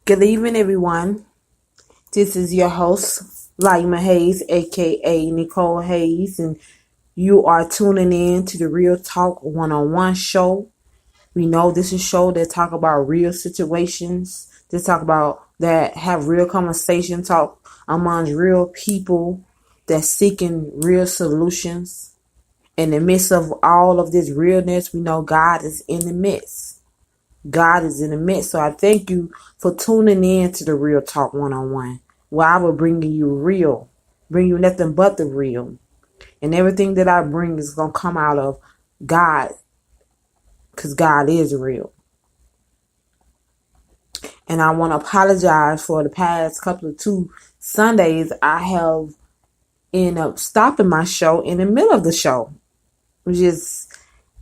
Good evening, everyone. This is your host, Laima Hayes, aka Nicole Hayes, and you are tuning in to the Real Talk One-on-One show. We know this is a show that talk about real situations, that have real conversation, talk among real people that seeking real solutions. In the midst of all of this realness, we know God is in the midst. God is in the midst. So I thank you for tuning in to the Real Talk One-on-One, where I will bring you nothing but the real. And everything that I bring is going to come out of God, because God is real. And I want to apologize for the past couple of 2 Sundays. I have ended up stopping my show in the middle of the show, which is,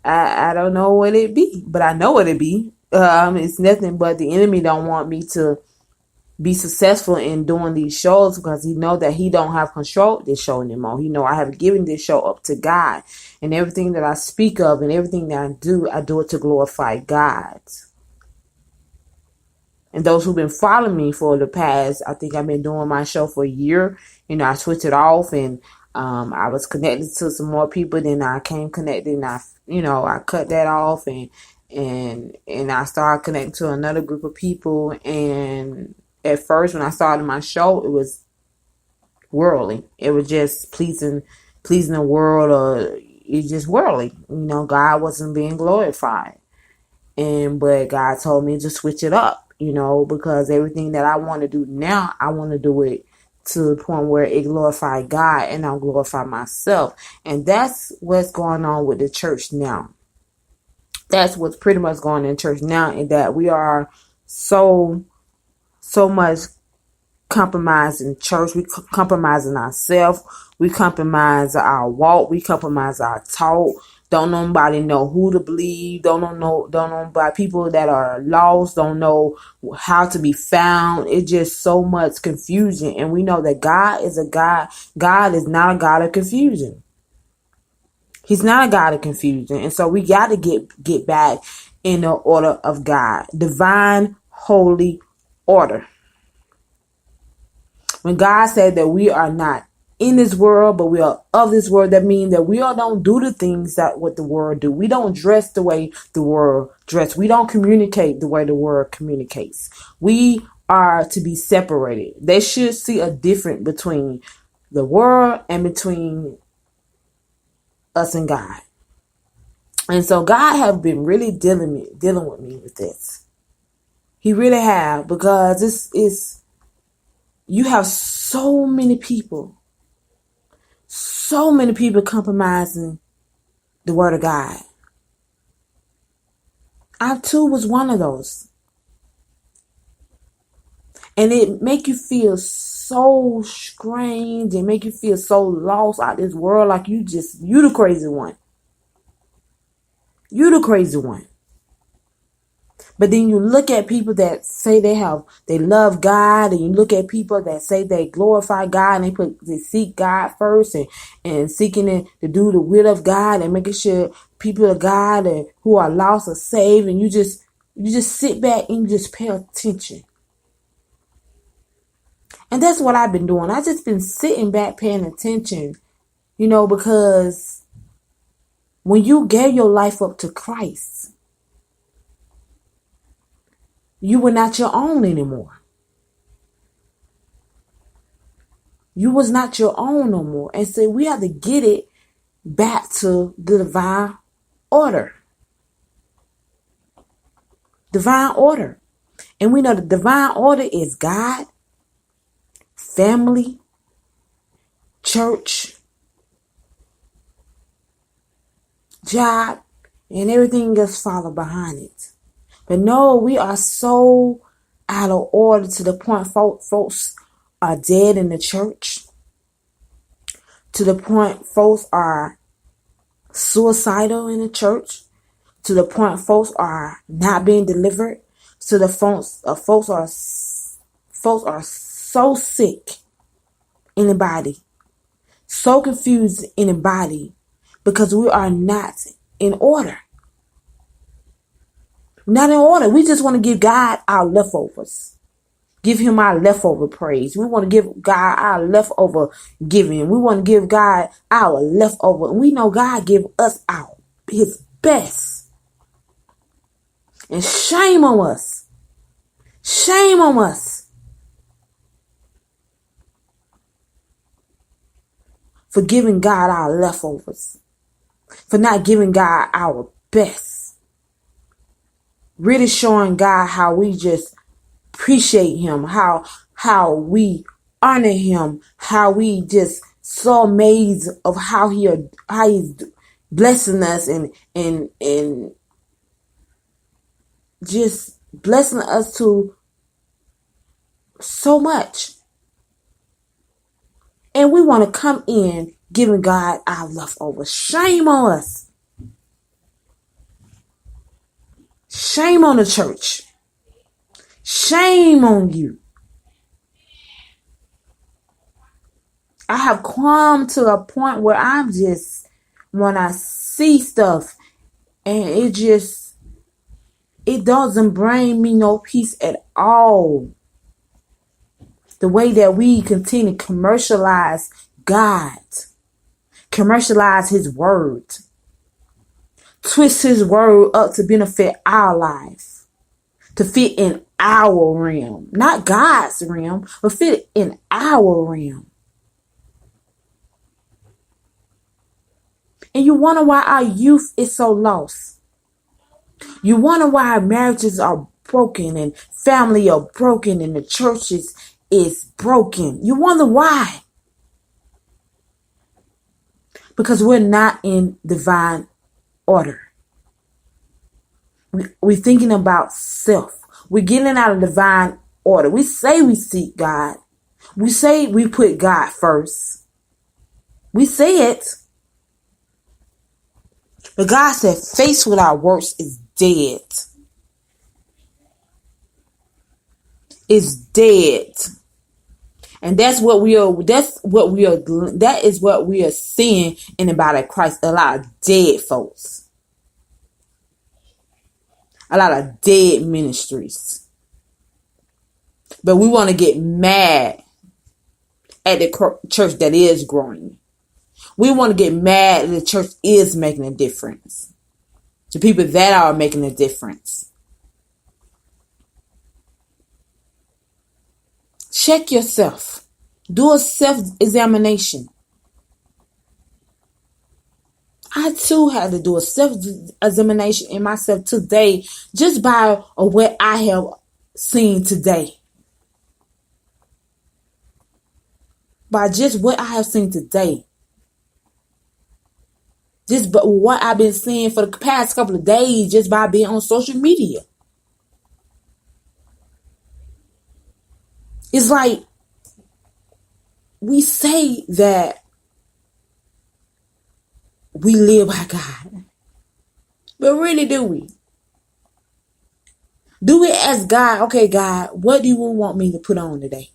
I don't know what it be, but I know what it be. It's nothing but the enemy don't want me to be successful in doing these shows, because he know that he don't have control of this show anymore. He know I have given this show up to God, and everything that I speak of and everything that I do it to glorify God. And those who've been following me for the past, I think I've been doing my show for a year. I switched it off, and I was connected to some more people. Then I came connected, and I cut that off, and I started connecting to another group of people. And at first, when I started my show, it was worldly. It was just pleasing the world, or it's just worldly. God wasn't being glorified. But God told me to switch it up, because everything that I want to do now, I want to do it to the point where it glorifies God and I'll glorify myself. And that's what's going on with the church now. That's what's pretty much going on in church now, in that we are so much compromising church. We compromising ourselves. We compromise our walk. We compromise our talk. Don't nobody know who to believe. Don't know about people that are lost. Don't know how to be found. It's just so much confusion. And we know that God is a God. God is not a God of confusion. He's not a God of confusion. And so we got to get back in the order of God. Divine, holy order. When God said that we are not in this world, but we are of this world, that means that we all don't do the things that what the world do. We don't dress the way the world dress. We don't communicate the way the world communicates. We are to be separated. They should see a difference between the world and between us and God. And so God have been really dealing with me with this. He really have, because this is, you have so many people compromising the word of God. I too was one of those. And it make you feel so strange and make you feel so lost out this world, like you the crazy one. You the crazy one. But then you look at people that say they love God, and you look at people that say they glorify God, and they seek God first, and seeking to do the will of God, and making sure people of God and who are lost are saved, and you just sit back and you just pay attention. And that's what I've been doing. I just been sitting back paying attention, because when you gave your life up to Christ, you were not your own anymore. You was not your own no more. And so we have to get it back to the divine order. Divine order. And we know the divine order is God, family, church, job, and everything else follow behind it. But no, we are so out of order to the point folks are dead in the church. To the point folks are suicidal in the church. To the point folks are not being delivered. To the folks are so sick in the body, so confused in the body, because we are not in order. Not in order. We just want to give God our leftovers. give him our leftover praise. We want to give God our leftover giving. We want to give God our leftover. And we know God give us his best. And shame on us. Shame on us for giving God our leftovers. For not giving God our best. Really showing God how we just appreciate him, how we honor him, how we just so amazed of how he's blessing us and just blessing us to so much. And we want to come in giving God our leftovers. Shame on us. Shame on the church. Shame on you. I have come to a point where when I see stuff and it doesn't bring me no peace at all. The way that we continue to commercialize God, commercialize his word, twist his word up to benefit our life, to fit in our realm, not God's realm, but fit in our realm. And you wonder why our youth is so lost. You wonder why our marriages are broken and family are broken and the churches is broken. You wonder why. Because we're not in divine order. We're thinking about self. We're getting out of divine order. We say we seek God. We say we put God first. We say it. But God said faith without works is dead. It's dead. And that is what we are seeing in the body of Christ. A lot of dead folks. A lot of dead ministries. But we want to get mad at the church that is growing. We want to get mad that the church is making a difference. The people that are making a difference. Check yourself. Do a self-examination. I too had to do a self-examination in myself today just by what I have seen today. By just what I have seen today. Just but what I've been seeing for the past couple of days just by being on social media. It's like we say that we live by God. But really, do we? Do we ask God, okay, God, what do you want me to put on today?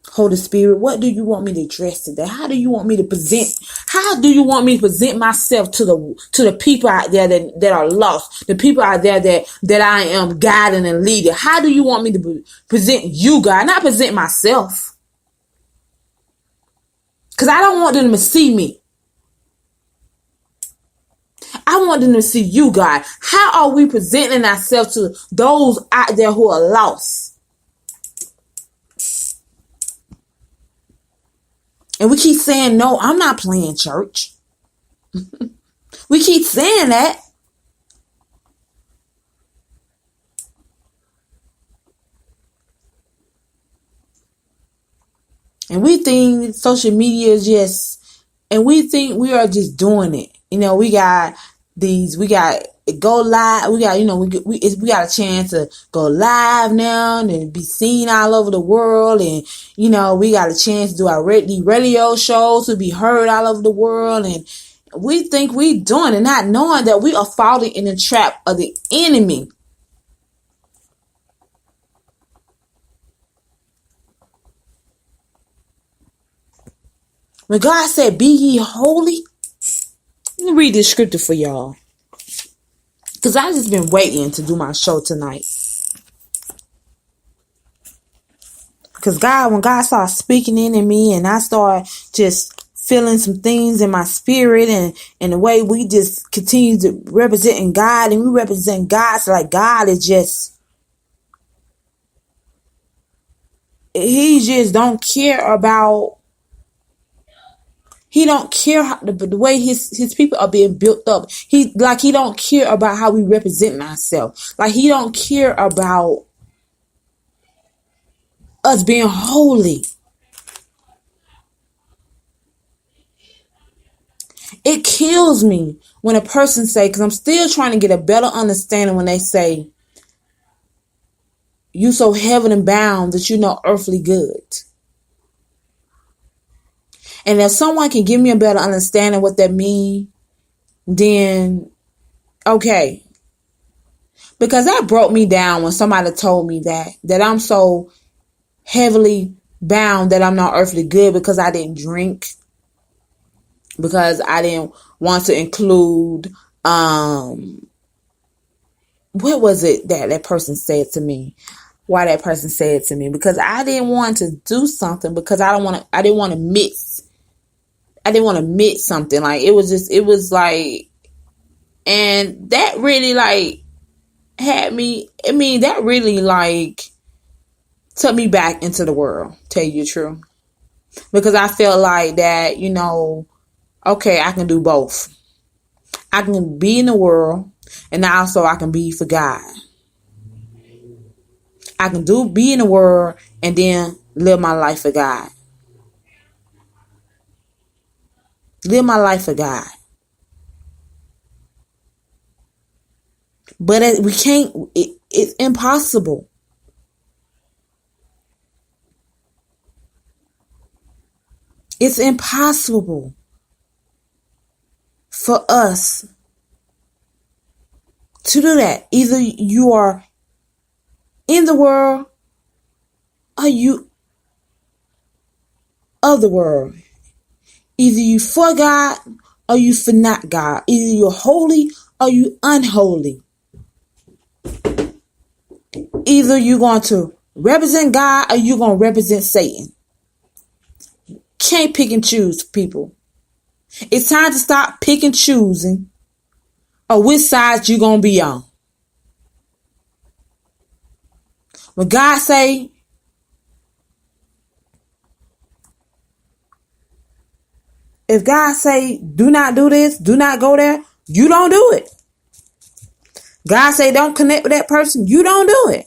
Holy Spirit, what do you want me to dress today? How do you want me to present? How do you want me to present myself to the people out there that are lost? The people out there that I am guiding and leading. How do you want me to present you, God? Not present myself. Because I don't want them to see me. I want them to see you, God. How are we presenting ourselves to those out there who are lost? And we keep saying, no, I'm not playing church. We keep saying that. And we think social media is and we think we are just doing it. You know, we got go live. We got, we got a chance to go live now and be seen all over the world. And, we got a chance to do our radio shows to be heard all over the world. And we think we doing it, not knowing that we are falling in the trap of the enemy. When God said, be ye holy. Let me read this scripture for y'all. Because I just been waiting to do my show tonight. Because when God started speaking in me, and I started just feeling some things in my spirit, and the way we just continue to representing God, and we represent God, so like God is just, he just don't care about, he don't care how, the way his people are being built up. He don't care about how we represent ourselves. Like he don't care about us being holy. It kills me when a person say, because I'm still trying to get a better understanding when they say, you so heaven bound that you know earthly good. And if someone can give me a better understanding what that means, then okay. Because that broke me down when somebody told me that I'm so heavily bound that I'm not earthly good because I didn't drink, because I didn't want to include, what was it that person said to me? Why that person said to me? Because I didn't want to do something because I didn't want to miss something. Like it was like, and that really like had me, that really like took me back into the world, tell you the truth. Because I felt like that, okay, I can do both. I can be in the world, and also I can be for God. I can be in the world and then live my life for God. Live my life for God. But we can't, it's impossible. It's impossible for us to do that. Either you are in the world or you of the world. Either you for God or you for not God. Either you're holy or you unholy. Either you're going to represent God or you're going to represent Satan. Can't pick and choose, people. It's time to stop pick and choosing or which side you're going to be on. When God say, if God say, do not do this, do not go there, you don't do it. God say, don't connect with that person, you don't do it.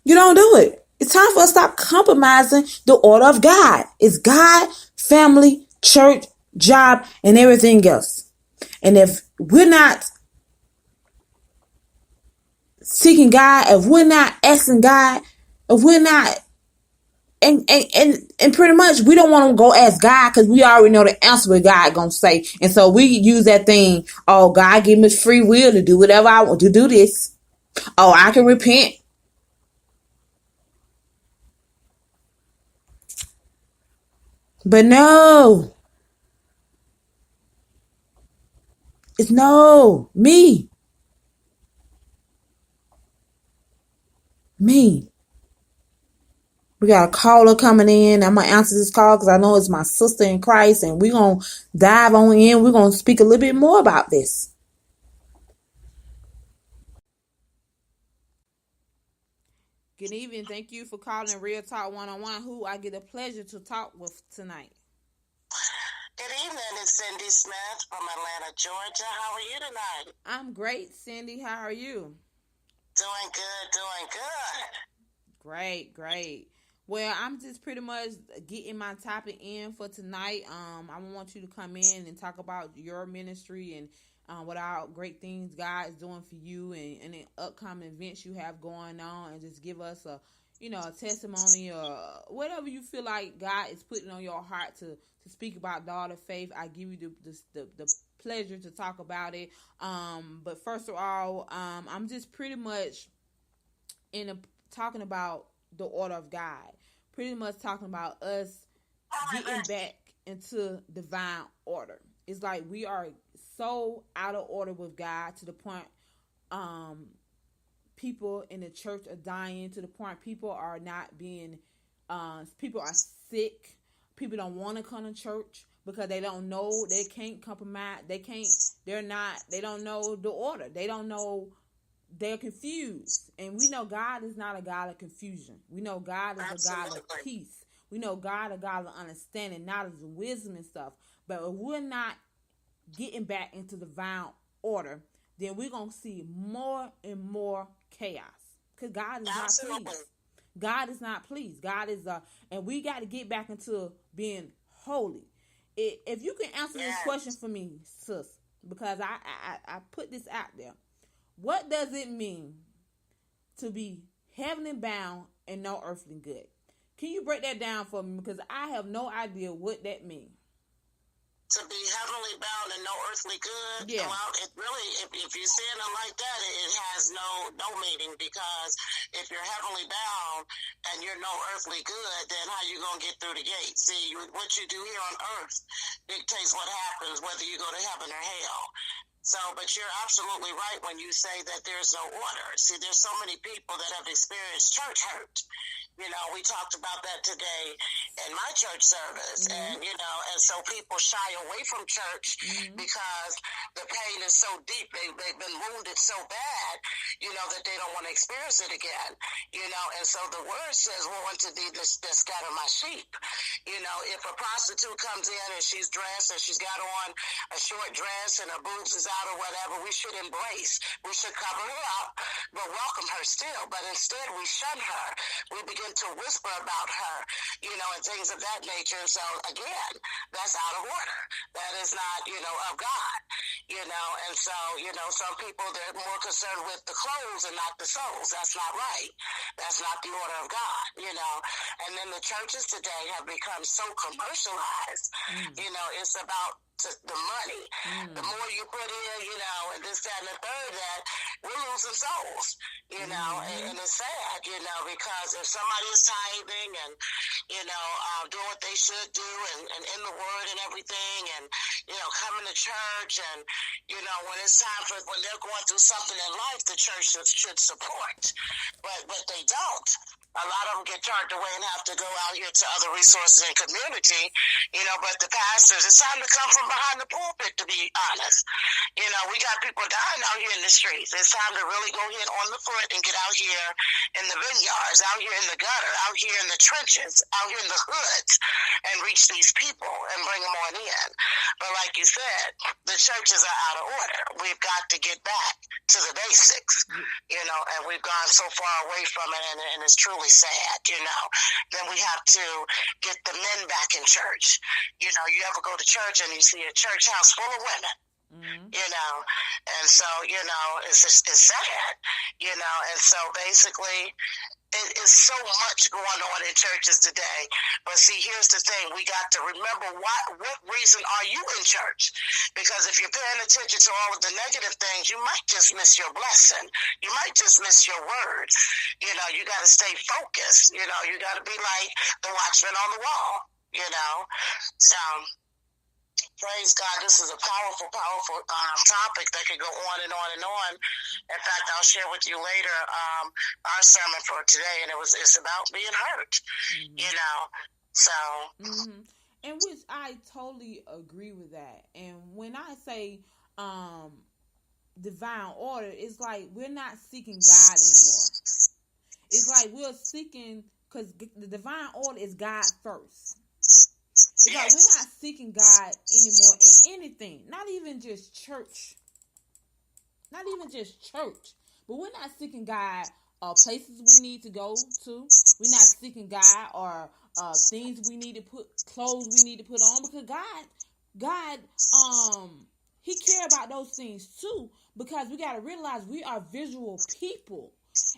You don't do it. It's time for us to stop compromising the order of God. It's God, family, church, job, and everything else. And if we're not seeking God, if we're not asking God, if we're not, and pretty much we don't want to go ask God because we already know the answer what God gonna say. And so we use that thing, oh, God give me free will to do whatever I want to do this. Oh, I can repent. But no. It's no. Me. We got a caller coming in. I'm going to answer this call because I know it's my sister in Christ. And we're going to dive on in. We're going to speak a little bit more about this. Good evening. Thank you for calling Real Talk 101, who I get a pleasure to talk with tonight. Good evening. It's Cindy Smith from Atlanta, Georgia. How are you tonight? I'm great, Cindy. How are you? Doing good. Great. Well, I'm just pretty much getting my topic in for tonight. I want you to come in and talk about your ministry and what all great things God is doing for you and the upcoming events you have going on, and just give us a testimony or whatever you feel like God is putting on your heart to speak about daughter faith. I give you the pleasure to talk about it. But first of all, I'm just pretty much talking about the order of God. Pretty much talking about us getting back into divine order. It's like we are so out of order with God to the point people in the church are dying, to the point people are not being people are sick. People don't want to come to church because they don't know, they can't compromise, they don't know the order, they don't know, they're confused. And we know God is not a God of confusion. We know God is a God of peace. We know God is a God of understanding, knowledge, and wisdom and stuff. But if we're not getting back into divine order, then we're going to see more and more chaos. Because God is not pleased. God is not pleased. God is, and we got to get back into being holy. If you can answer this question for me, sis, because I put this out there. What does it mean to be heavenly bound and no earthly good? Can you break that down for me? Because I have no idea what that means. To be heavenly bound and no earthly good? Yeah. Well, it really, if you're saying it like that, it has no meaning, because if you're heavenly bound and you're no earthly good, then how you going to get through the gate? See, what you do here on earth dictates what happens, whether you go to heaven or hell. So, but you're absolutely right when you say that there's no order. See, there's so many people that have experienced church hurt. You know, we talked about that today in my church service. And, you know, and so people shy away from church because the pain is so deep. They've been wounded so bad, you know, that they don't want to experience it again. You know, and so the word says, woe unto thee that scatter my sheep. You know, if a prostitute comes in and she's dressed and she's got on a short dress and her boobs is out or whatever, we should embrace. We should cover her up, but welcome her still. But instead we shun her. We begin to whisper about her, you know, and things of that nature. So again, that's out of order. That is not, you know, of God, you know. And so, you know, some people, they're more concerned with the clothes and not the souls. That's not right. That's not the order of God, you know. And then the churches today have become so commercialized. You know, it's about the money. The more you put in, you know, and this, that, and the third, that we're losing souls, you know, and it's sad, you know, because if somebody is tithing and, you know, doing what they should do and in the word and everything, and, you know, coming to church, and, you know, when it's time for, when they're going through something in life, the church should support, but they don't. A lot of them get turned away and have to go out here to other resources and community, you know, but the pastors, it's time to come from behind the pulpit, to be honest. You know, we got people dying out here in the streets. It's time to really go ahead on the foot and get out here in the vineyards, out here in the gutter, out here in the trenches, out here in the hoods, and reach these people and bring them on in. But like you said, the churches are out of order. We've got to get back to the basics, you know, and we've gone so far away from it, and it's truly sad, you know. Then we have to get the men back in church. You know, you ever go to church and you see a church house full of women, you know, and so, you know, it's sad, you know, and so basically it is so much going on in churches today. But see, here's the thing. We got to remember what reason are you in church? Because if you're paying attention to all of the negative things, you might just miss your blessing. You might just miss your word. You know, you got to stay focused. You know, you got to be like the watchman on the wall, you know. So praise God. This is a powerful topic that could go on and on and on. In fact, I'll share with you later our sermon for today, and it's about being hurt, you know. So. And which I totally agree with that. And when I say divine order, it's like we're not seeking God anymore. It's like we're seeking, because the divine order is God first. It's like we're not seeking God anymore in anything. Not even just church. Not even just church. But we're not seeking God places we need to go to. We're not seeking God or things we need to put, clothes we need to put on. Because God, He care about those things too. Because we got to realize we are visual people.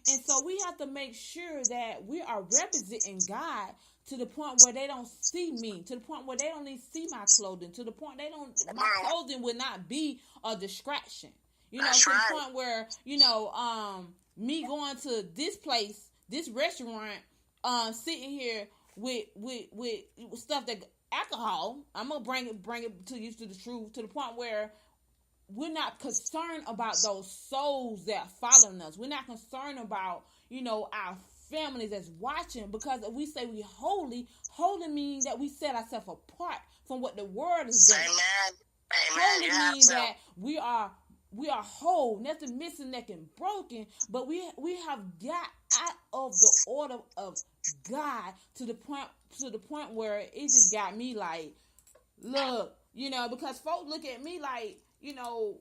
And so we have to make sure that we are representing God to the point where they don't see me, to the point where they don't even see my clothing, to the point my clothing would not be a distraction. You know, to the point where, you know, me going to this place, this restaurant, sitting here with stuff that alcohol. I'm gonna bring it to you to the truth, to the point where we're not concerned about those souls that are following us. We're not concerned about, our families that's watching, because if we say we holy means that we set ourselves apart from what the world is doing. Amen. Holy means that we are whole, nothing missing, nothing broken, but we have got out of the order of God to the point where it just got me like, look, because folks look at me like, because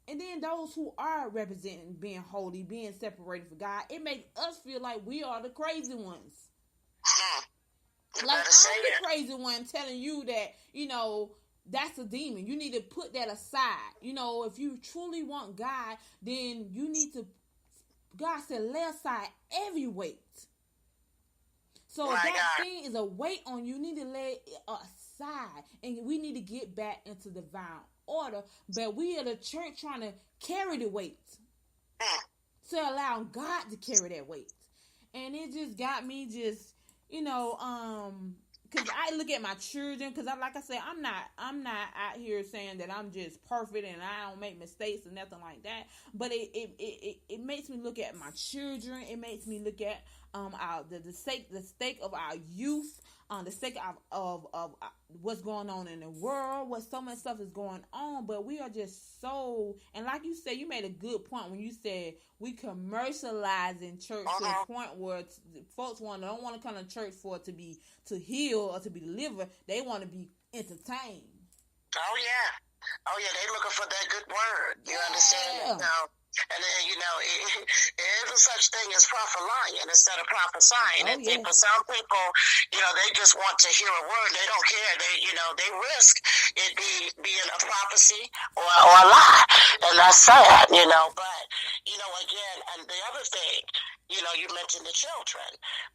and then those who are representing being holy, being separated from God, it makes us feel like we are the crazy ones. Like, I'm the crazy one telling you that, that's a demon. You need to put that aside. If you truly want God, then you need to, God said, lay aside every weight. So if that thing is a weight on you, need to lay it aside. And we need to get back into divine order. But we are the church trying to carry the weight. So allowing God to carry that weight. And it just got me just, because I look at my children, because like I said, I'm not out here saying that I'm just perfect and I don't make mistakes and nothing like that. But it makes me look at my children. It makes me look at the stake of our youth, the stake of what's going on in the world, what so much stuff is going on. But we are just so, and like you said, you made a good point when you said we commercializing church to the point where folks don't want to come to church to heal or to be delivered. They want to be entertained. Oh yeah, they looking for that good word. You understand? And then, there is such thing as prophesying instead of prophesying. Some people, they just want to hear a word. They don't care. They risk it being a prophecy or a lie. And that's sad, But, again, and the other thing, you mentioned the children.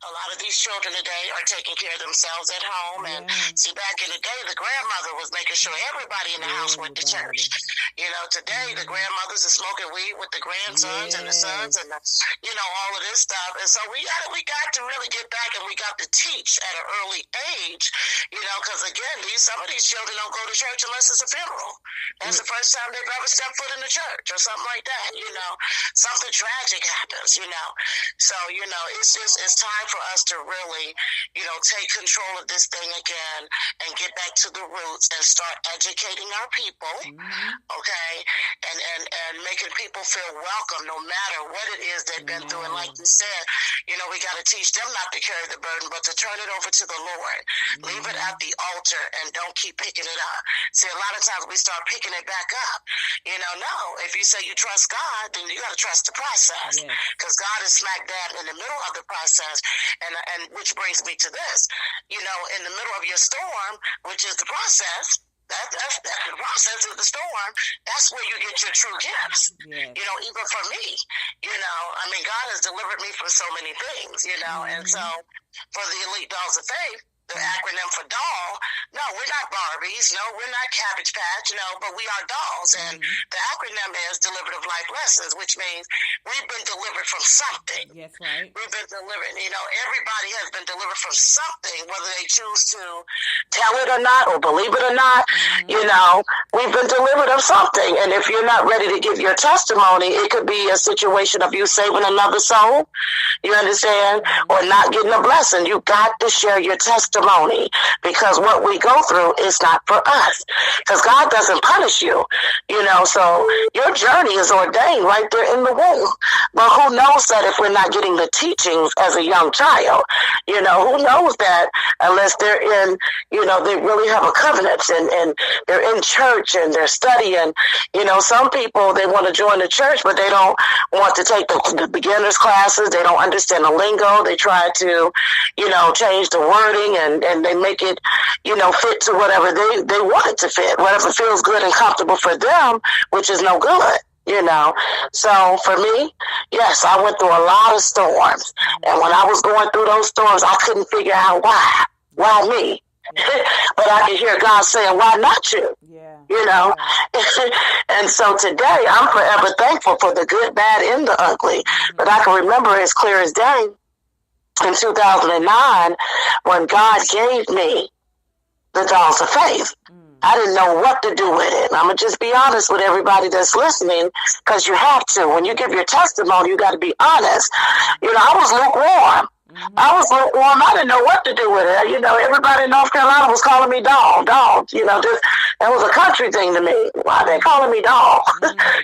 A lot of these children today are taking care of themselves at home. And see, back in the day, the grandmother was making sure everybody in the house went to church. Today, the grandmothers are smoking weed with the grandsons and the sons and all of this stuff. And so we got to really get back, and we got to teach at an early age, because again, some of these children don't go to church unless it's a funeral. That's the first time they've ever stepped foot in the church or something like that. Something tragic happens, So, it's time for us to really, take control of this thing again and get back to the roots and start educating our people, okay, and making people feel welcome no matter what it is they've been through. And like you said, we got to teach them not to carry the burden, but to turn it over to the Lord. Leave it at the altar and don't keep picking it up. See, a lot of times we start picking it back up. No, if you say you trust God, then you got to trust the process, because God is smack dab in the middle of the process. And which brings me to this, in the middle of your storm, which is the process, that's the process of the storm. That's where you get your true gifts. Even for me, God has delivered me from so many things, and so for the Elite Dolls of Faith, the acronym for doll, no, we're not Barbies, no, we're not Cabbage Patch, but we are dolls. And the acronym is Delivered of Life Lessons, which means we've been delivered from something. Yes, right. We've been delivered, everybody has been delivered from something, whether they choose to tell it or not, or believe it or not, we've been delivered of something. And if you're not ready to give your testimony, it could be a situation of you saving another soul, you understand, or not getting a blessing. You got to share your testimony. Because what we go through is not for us, because God doesn't punish you, so your journey is ordained right there in the womb. But who knows that if we're not getting the teachings as a young child, who knows that unless they're in, they really have a covenant and they're in church and they're studying. Some people, they want to join the church, but they don't want to take the beginners classes. They don't understand the lingo. They try to, change the wording and they make it, fit to whatever they want it to fit, whatever feels good and comfortable for them, which is no good. So for me, yes, I went through a lot of storms. And when I was going through those storms, I couldn't figure out why me? But I could hear God saying, why not you? And so today I'm forever thankful for the good, bad, and the ugly. But I can remember as clear as day in 2009 when God gave me the Dolls of Faith. I didn't know what to do with it. I'm going to just be honest with everybody that's listening, because you have to. When you give your testimony, you got to be honest. I was lukewarm. I didn't know what to do with it. Everybody in North Carolina was calling me Doll. That was a country thing to me. Why are they calling me Doll?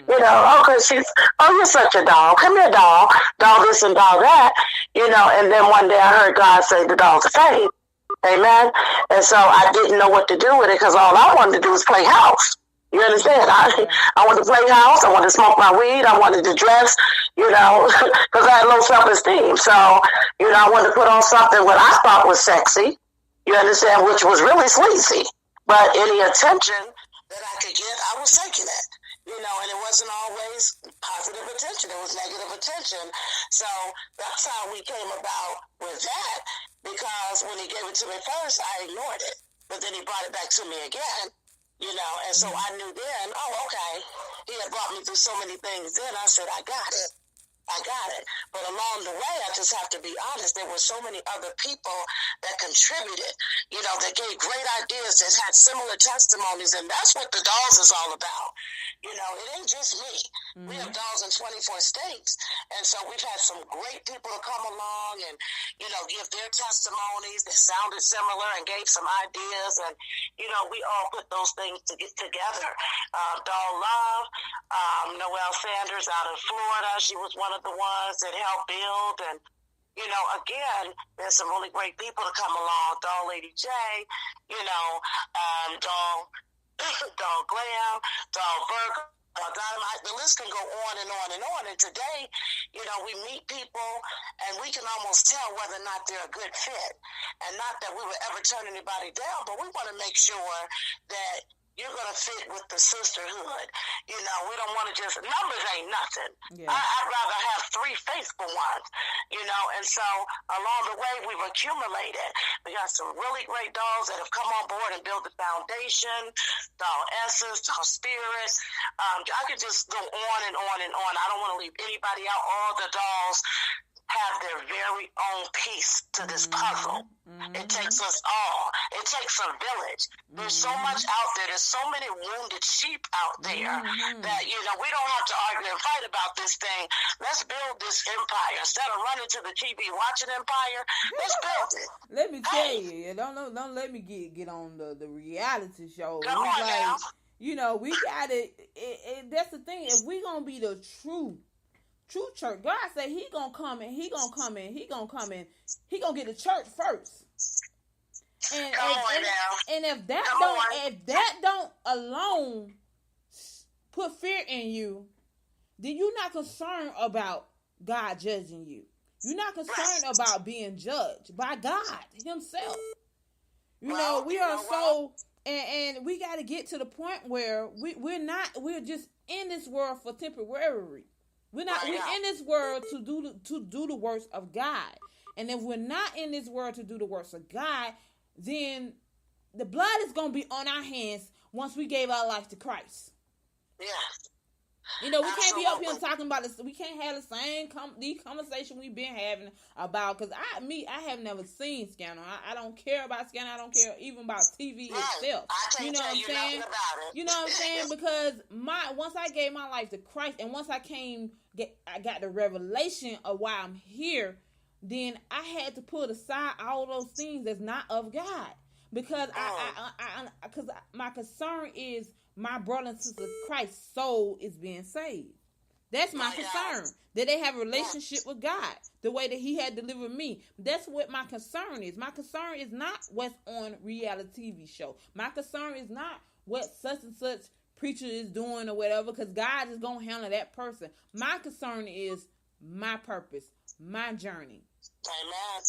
Because you're such a doll. Come here, doll. Doll this and doll that. And then one day I heard God say the Dolls of Faith. Amen. And so I didn't know what to do with it, because all I wanted to do was play house. You understand? I wanted to play house. I wanted to smoke my weed. I wanted to dress, because I had low self-esteem. So, I wanted to put on something what I thought was sexy, you understand, which was really sleazy. But any attention that I could get, I was taking it. And it wasn't always positive attention. It was negative attention. So that's how we came about with that, because when he gave it to me first, I ignored it. But then he brought it back to me again, and so I knew then, okay, he had brought me through so many things then. I said, I got it. But along the way, I just have to be honest, there were so many other people that contributed, that gave great ideas, that had similar testimonies, and that's what the Dolls is all about. It ain't just me. We have Dolls in 24 states, and so we've had some great people to come along and, give their testimonies that sounded similar and gave some ideas, and, we all put those things together. Doll Love, Noelle Sanders out of Florida, she was one of the ones that helped build, and again, there's some really great people to come along. Doll Lady J, Doll Glam, Doll Burger, Dynamite. The list can go on and on and on. And today, we meet people and we can almost tell whether or not they're a good fit. And not that we would ever turn anybody down, but we want to make sure that you're going to fit with the sisterhood. We don't want to just, numbers ain't nothing. Yeah. I'd rather have 3 faithful ones, and so along the way we've accumulated. We got some really great dolls that have come on board and built the foundation, Doll Essence, Doll Spirit. I could just go on and on and on. I don't want to leave anybody out. All the dolls have their very own piece to this puzzle. It takes us all. It takes a village. There's so much out there. There's so many wounded sheep out there that, we don't have to argue and fight about this thing. Let's build this empire. Instead of running to the TV watching Empire, let's build it. Let me tell you, don't let me get on the reality show. Come on now. We got it. That's the thing. If we gonna be the true church, God said he gonna come and he gonna get the church first. And if that don't alone put fear in you, then you're not concerned about God judging you. You're not concerned about being judged by God himself. We are so, and we got to get to the point where we're just in this world for temporary. We're in this world to do the works of God. And if we're not in this world to do the works of God, then the blood is going to be on our hands once we gave our life to Christ. Yeah. We can't be up here talking about this. We can't have the same conversation we've been having about, because I have never seen Scandal. I don't care about Scandal. I don't care even about TV itself. I can't tell you nothing about it. You know what I'm saying? Because once I gave my life to Christ, and once I got the revelation of why I'm here, then I had to put aside all those things that's not of God, because because my concern is my brother and sister Christ's soul is being saved. That's my concern. That they have a relationship with God the way that he had delivered me. That's what my concern is. My concern is not what's on reality TV show. My concern is not what such and such preacher is doing or whatever, because God is going to handle that person. My concern is my purpose, my journey. Amen.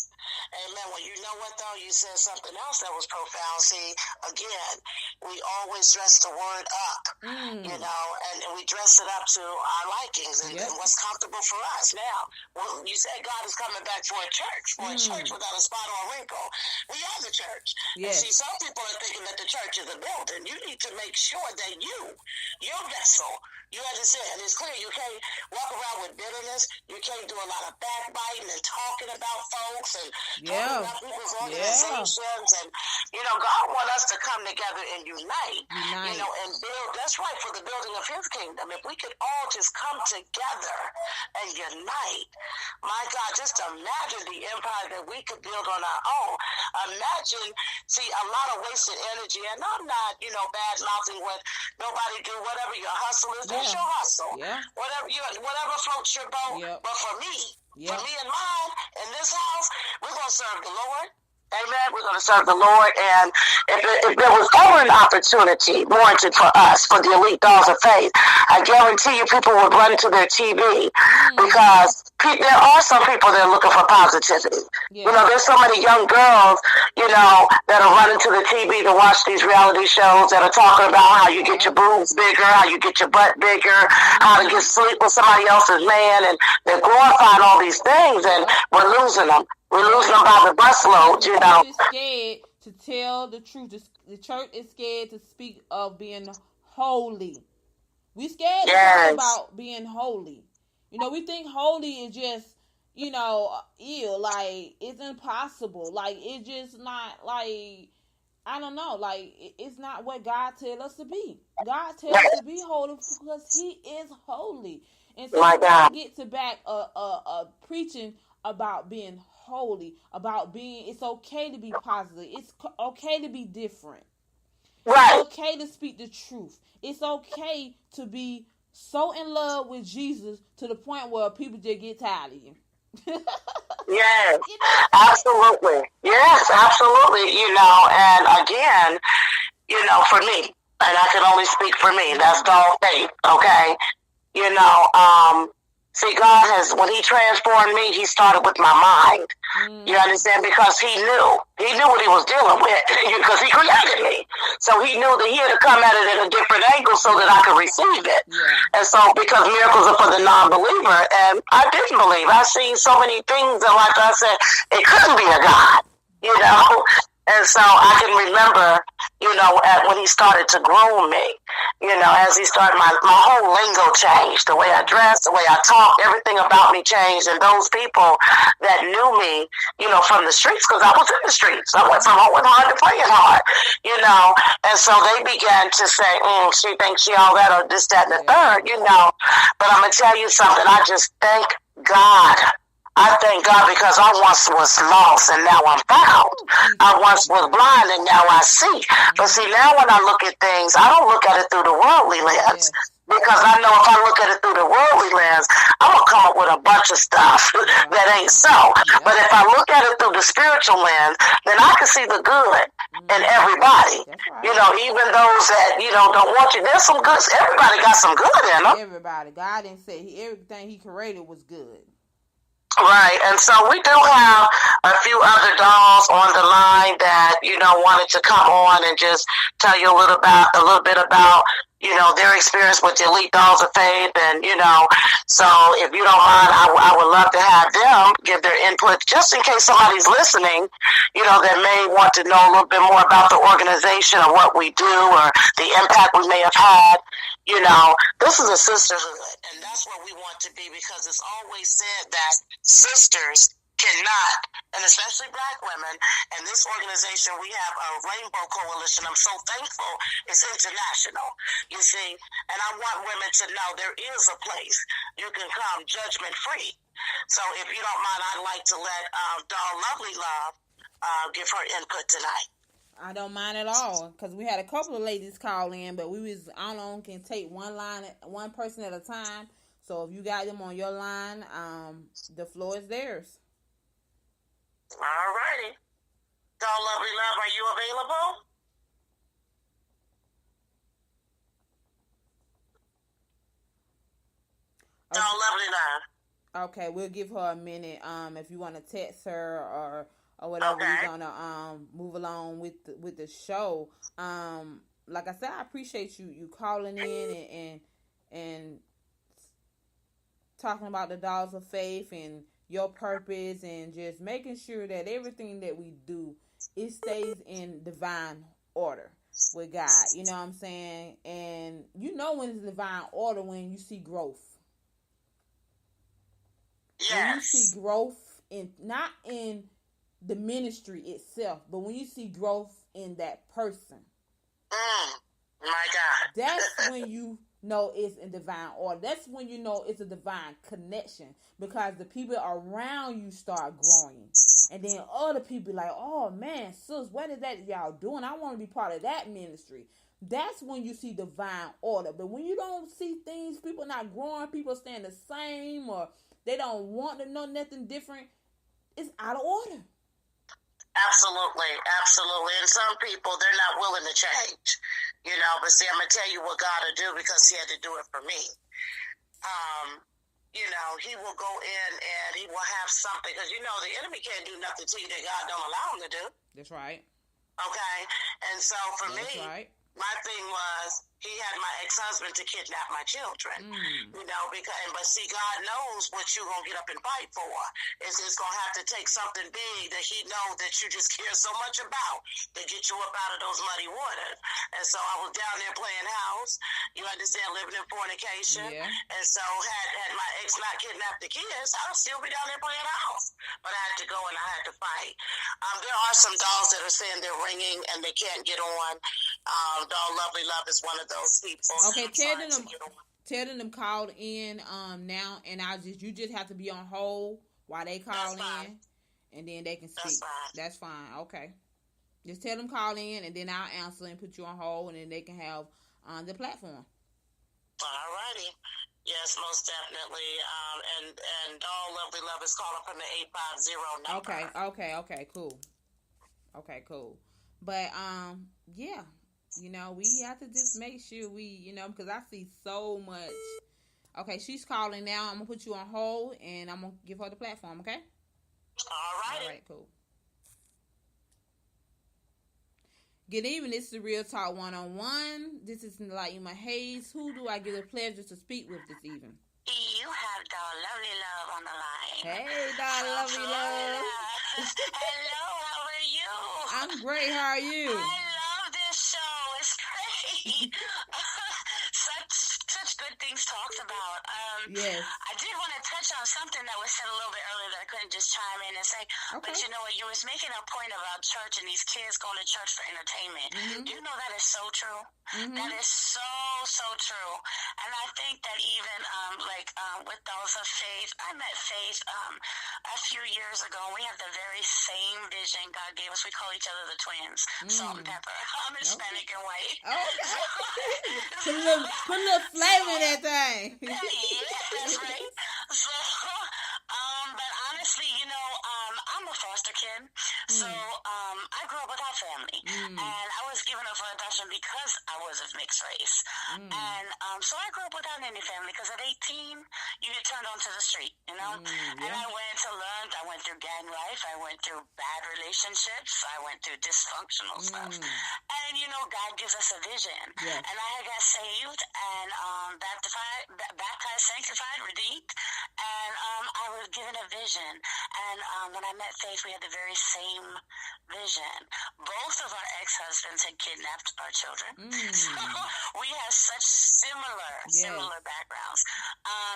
Well, you know what, though? You said something else that was profound. See, again, we always dress the word up, and we dress it up to our likings and what's comfortable for us. Now, well, you said God is coming back for a church without a spot or a wrinkle. We are the church. Yes. And see, some people are thinking that the church is a building. You need to make sure that your vessel, you understand, it's clear. You can't walk around with bitterness. You can't do a lot of backbiting and talking about out folks and Yeah. talking about people's Yeah. organizations. And, God wants us to come together and unite. Unite. And build. That's right, for the building of his kingdom. If we could all just come together and unite, my God, just imagine the empire that we could build on our own. Imagine, see, a lot of wasted energy, and I'm not, bad mouthing what nobody do, whatever your hustle is, that's your hustle. Yeah. Whatever floats your boat. Yep. But for me Yep. and mine, in this house, we're going to serve the Lord. Amen. We're going to serve the Lord. And if there was ever an opportunity warranted for us, for the elite dolls of faith, I guarantee you people would run to their TV because there are some people that are looking for positivity. Yeah. There's so many young girls, that are running to the TV to watch these reality shows that are talking about how you get your boobs bigger, how you get your butt bigger, how to get sleep with somebody else's man, and they're glorifying all these things, and we're losing them. We're losing them by the busload, The church is scared to tell the truth. The church is scared to speak of being holy. We scared to talk about being holy. We think holy is just, ill. Like, it's impossible. Like, it's just not, like, I don't know. Like, it's not what God tells us to be. God tells us to be holy because he is holy. And so we get to back preaching about being holy, about being, it's okay to be positive. It's okay to be different. Right. It's okay to speak the truth. It's okay to be so in love with Jesus to the point where people just get tired of you. Yes, absolutely. Yes, absolutely. And again, for me, and I can only speak for me, that's all faith, okay? See, God when he transformed me, he started with my mind. You understand? Because he knew what he was dealing with, because he created me. So he knew that he had to come at it at a different angle so that I could receive it. Yeah. And so, because miracles are for the non-believer, and I didn't believe. I seen so many things that, like I said, it couldn't be a God, And so I can remember, when he started to groom me, as he started, my whole lingo changed. The way I dressed, the way I talked, everything about me changed. And those people that knew me, from the streets, because I was in the streets. I went from hoeing hard to playing hard, And so they began to say, she thinks she all that or this, that, and the third, But I'm going to tell you something. I just thank God. I thank God because I once was lost and now I'm found. I once was blind and now I see. But see, now when I look at things, I don't look at it through the worldly lens. Because I know if I look at it through the worldly lens, I'm going to come up with a bunch of stuff that ain't so. But if I look at it through the spiritual lens, then I can see the good in everybody. Even those that, don't want you. There's some good. Everybody got some good in them. Everybody. God didn't say everything he created was good. Right, and so we do have a few other dolls on the line that wanted to come on and just tell you a little bit about their experience with the elite dolls of faith, and so if you don't mind, I would love to have them give their input just in case somebody's listening, that may want to know a little bit more about the organization or what we do or the impact we may have had. This is a sisterhood, and that's what we want to be, because it's always said that sisters cannot, and especially Black women, and this organization, we have a Rainbow Coalition. I'm so thankful it's international, you see, and I want women to know there is a place you can come judgment-free. So if you don't mind, I'd like to let Doll Lovely Love give her input tonight. I don't mind at all, because we had a couple of ladies call in, but can take one person at a time. So if you got them on your line, the floor is theirs. All righty. Doll Lovely Love, are you available? Okay. Doll Lovely Love. Okay, we'll give her a minute. If you want to text her or whatever, we're gonna move along with the show. Like I said, I appreciate you calling in and talking about the dolls of faith and your purpose, and just making sure that everything that we do, it stays in divine order with God. You know what I'm saying? And when it's divine order, when you see growth. Yes. When you see growth not in the ministry itself, but when you see growth in that person. My God. That's when you know it's in divine order. That's when you know it's a divine connection, because the people around you start growing. And then other people like, oh man, sis, what is that y'all doing? I want to be part of that ministry. That's when you see divine order. But when you don't see things, people not growing, people staying the same, or they don't want to know nothing different, it's out of order. Absolutely, absolutely. And some people, they're not willing to change, but see, I'm going to tell you what God will do, because he had to do it for me. He will go in and he will have something, because, the enemy can't do nothing to you that God don't allow him to do. That's right. Okay? And so for That's me, right. My thing was, he had my ex-husband to kidnap my children, but see, God knows what you're going to get up and fight for. It's going to have to take something big that he knows that you just care so much about to get you up out of those muddy waters. And so I was down there playing house, you understand, living in fornication. Yeah. And so had my ex not kidnapped the kids, I would still be down there playing house. But I had to go and I had to fight. There are some dolls that are saying they're ringing and they can't get on. Doll Lovely Love is one of those people. Okay, tell them called in now, and you just have to be on hold while they call in, and then they can speak. That's fine. Okay, just tell them call in, and then I'll answer and put you on hold, and then they can have the platform. Alrighty. Yes, most definitely. And Doll Lovely Love is calling from the 850 number. Okay, cool. Okay, cool. But yeah. We have to just make sure because I see so much. Okay, she's calling now. I'm going to put you on hold, and I'm going to give her the platform, okay? All right, cool. Good evening. This is the Real Talk 101. This is Naima Hayes. Who do I get the pleasure to speak with this evening? You have Doll Lovely Love on the line. Hey, Doll Lovely Love. Hello, how are you? I'm great. How are you? Such good things talked about. Yes. I did want to touch on something that was said a little bit earlier that I couldn't just chime in and say. Okay. But you was making a point about church and these kids going to church for entertainment. Do you know that is so true? That is so true. And I think that even with Dolls of Faith, I met Faith a few years ago. We have the very same vision God gave us. We call each other the twins, Salt and Pepper. I'm Hispanic and white. Put a little flavor in that thing. Yeah, that's right. So, but honestly, I'm a foster kid. So, I grew up without family. And I was given up for adoption because I was of mixed race. And so I grew up without any family, because at 18, you get turned onto the street, And I went to learn. I went through gang life. I went through bad relationships. I went through dysfunctional stuff. And, God gives us a vision. Yes. And I got saved and baptized, sanctified, redeemed. And I was given a vision. And when I met Faith, we had the very same vision. Both of our ex-husbands had kidnapped our children. So we have such similar backgrounds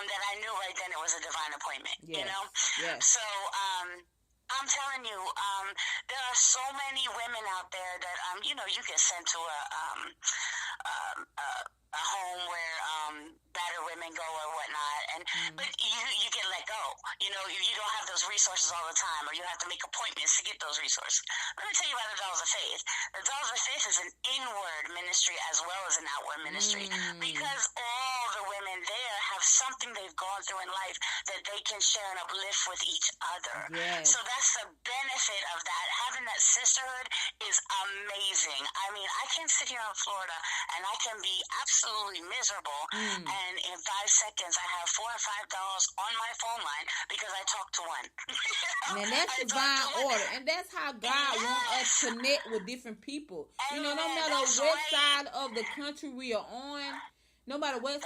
that I knew right then it was a divine appointment, Yes. So I'm telling you, there are so many women out there that, you get sent to a home where battered women go or whatnot, but you get let go. You don't have those resources all the time, or you have to make appointments to get those resources. Let me tell you about the Dolls of Faith. The Dolls of Faith is an inward ministry as well as an outward ministry, because all the women there have something they've gone through in life that they can share and uplift with each other. Yes. So that's the benefit of that. Having that sisterhood is amazing. I mean, I can sit here in Florida and I can be absolutely miserable, and in 5 seconds I have 4 or 5 dolls on my phone line because I talk to one. And that's divine order, and that's how God wants us to connect with different people. No matter what side of the country we are on, no matter what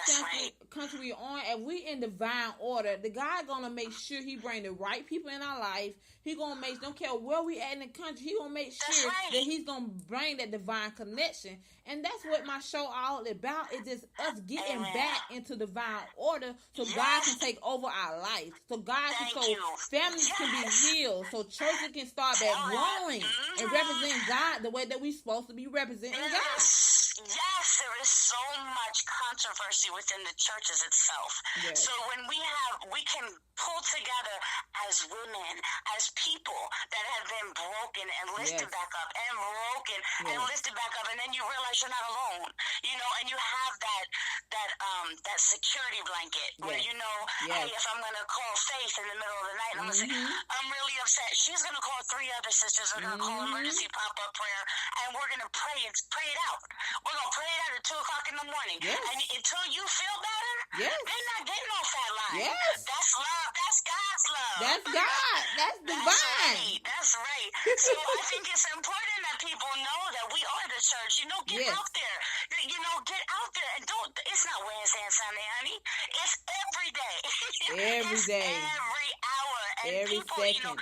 country we're on, if we in divine order, the God gonna make sure He bring the right people in our life. He gonna make, don't care where we at in the country, He gonna make sure that He's gonna bring that divine connection. And that's what my show all about. It's just us getting back into divine order, so God can take over our life, so God can, so families can be healed, so churches can start back growing and represent God the way that we supposed to be representing God. Yes, there is so much controversy within the churches itself. Yes. So when we can pull together as women, as people that have been broken and lifted back up and broken and lifted back up, and then you realize you're not alone, and you have that security blanket where hey, if I'm going to call Faith in the middle of the night, I'm going to say, I'm really upset. She's going to call 3 other sisters. We're going to call emergency pop-up prayer, and we're going to pray it out. We're going to pray it out at 2 o'clock in the morning. Yes. And until you feel better, they're not getting on fat line. Yes. That's love. That's God's love. That's God. That's divine. That's right. So I think it's important that people know that we are the church. Get out there. Get out there. And it's not Wednesday and Sunday, honey. It's every day. Every day. Every hour. And every people, second.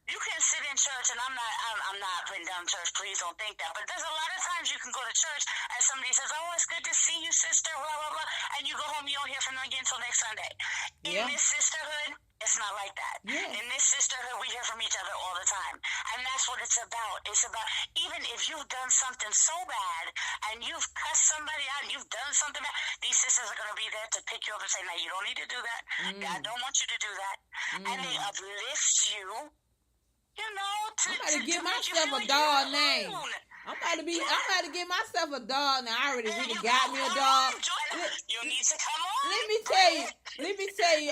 You can sit in church, and I'm not putting down church. Please don't think that. But there's a lot of times you can go to church, and somebody says, "Oh, it's good to see you, sister." Blah blah blah. And you go home, you don't hear from them again until next Sunday. In this sisterhood, it's not like that. Yeah. In this sisterhood, we hear from each other all the time, and that's what it's about. It's about, even if you've done something so bad and you've cussed somebody out and you've done something bad, these sisters are going to be there to pick you up and say, "No, you don't need to do that. God don't want you to do that," and they uplift you. I'm about to give myself a dog name. I'm about to give myself a dog now. I already really got me a dog. You need to come on. Let me tell you,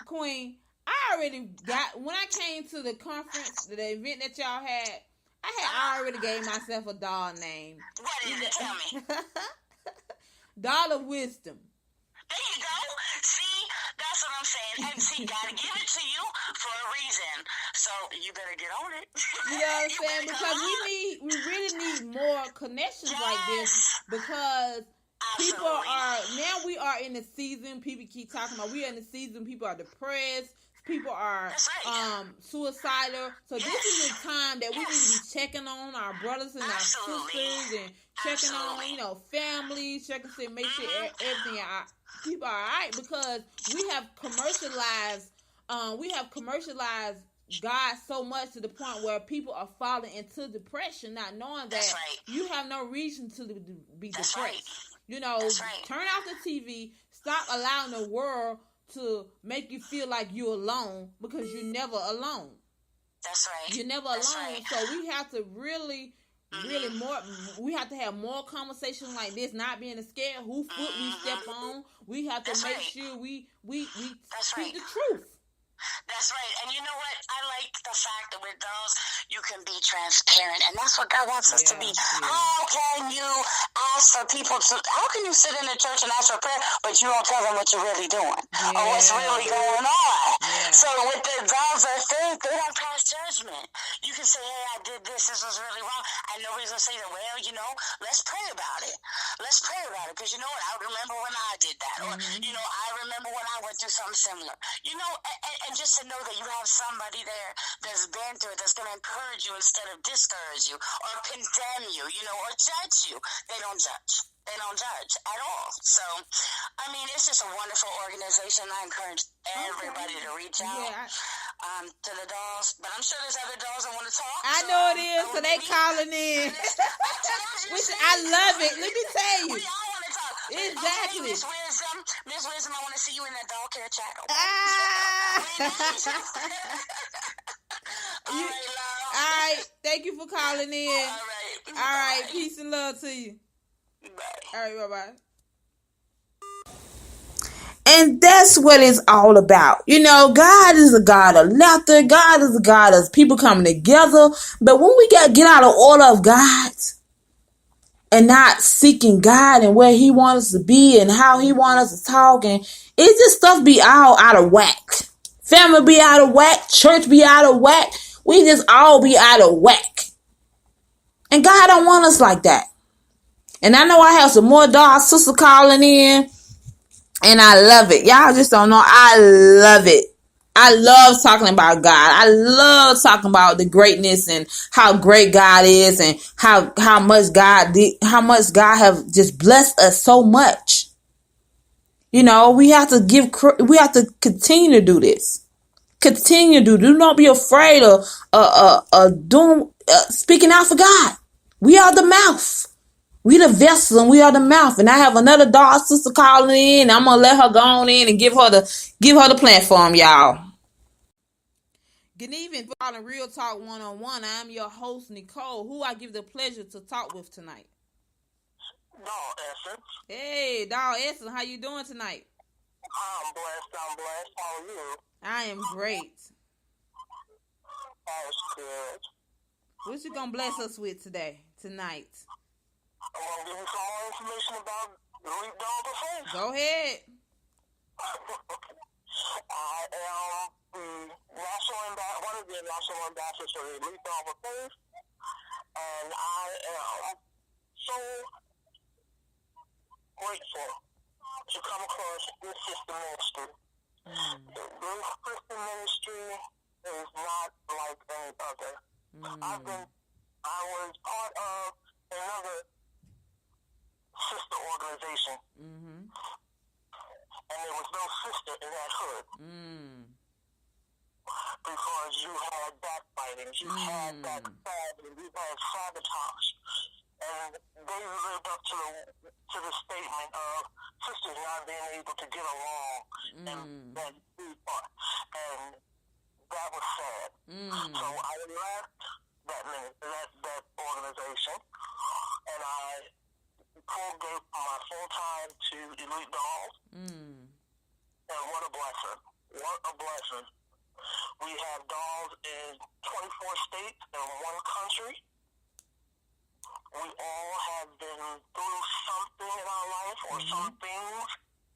Queen, I already got, when I came to the conference, the event that y'all had, I already gave myself a dog name. What is it? Tell me. Doll of Wisdom. There you go. See, that's what I'm saying. And see, gotta give it to you for a reason. So you better get on it. You know what I'm saying? Because we really need more connections like this, because people are, now we are in the season, people keep talking about, we are in the season, people are depressed, people are suicidal. So this is the time that we need to be checking on our brothers and our sisters, and checking on, families, checking to make sure everything people are alright, because we have commercialized God so much to the point where people are falling into depression, not knowing that you have no reason to be depressed. Turn off the TV, stop allowing the world to make you feel like you're alone, because you're never alone. That's right. You're never alone. Right. So we have to really more, we have to have more conversations like this, not being scared who foot we step on. We have to make sure we speak the truth. That's right. And you know what? I like the fact that with those, you can be transparent. And that's what God wants us to be. Yeah. How can you ask for people to, how can you sit in the church and ask for prayer, but you don't tell them what you're really doing or what's really going on? Yeah. So with the dolls of faith, they don't pass judgment. You can say, "Hey, I did this. This was really wrong." And nobody's going to say that, "Well, let's pray about it. Let's pray about it." Because you know what? I remember when I did that. Or, I remember when I went through something similar. And just to know that you have somebody there that's been through it, that's going to encourage you instead of discourage you or condemn you, or judge you. They don't judge. They don't judge at all. So, I mean, it's just a wonderful organization. I encourage everybody to reach out to the dolls. But I'm sure there's other dolls that want to talk. I know it is, so they calling in. I love it. Let me tell you. We all want to talk. Exactly. Okay, Miss Wisdom, I want to see you in that doll care chat. All right. Thank you for calling in. All right. Peace and love to you. Bye. All right. Bye-bye. And that's what it's all about. God is a God of laughter. God is a God of people coming together. But when we get out of order of God and not seeking God and where He wants us to be and how He wants us to talk, and it's just stuff be all out of whack. Family be out of whack. Church be out of whack. We just all be out of whack. And God don't want us like that. And I know I have some more dog sister calling in, and I love it. Y'all just don't know. I love it. I love talking about God. I love talking about the greatness and how great God is, and how much God have just blessed us so much. You know, we have to continue to do this. Continue to do not be afraid of doing speaking out for God. We are the mouth. We the vessel and we are the mouth. And I have another dog sister calling in. I'm gonna let her go on in and give her the platform, y'all. Good evening, following Real Talk 101. I'm your host, Nicole, who I give the pleasure to talk with tonight. Dog Essence. Hey, Dog Essence, how you doing tonight? I'm blessed. How are you? I am great. That's good. What you gonna bless us with tonight? I'm gonna give you some more information about the Elite Dog of Faith. Go ahead. I am one of the national ambassadors for the Elite Dog of Faith, and I am so grateful to come across this sister ministry. This sister ministry is not like any other. I was part of another sister organization, and there was no sister in that hood. Because you had backbiting, you had backstabbing, you had sabotage, and they lived up to the statement of sisters not being able to get along and be part, and that was sad. So I left that organization, and I gave my full time to Elite Dolls, and what a blessing! What a blessing! We have dolls in 24 states and one country. We all have been through something in our life or some things.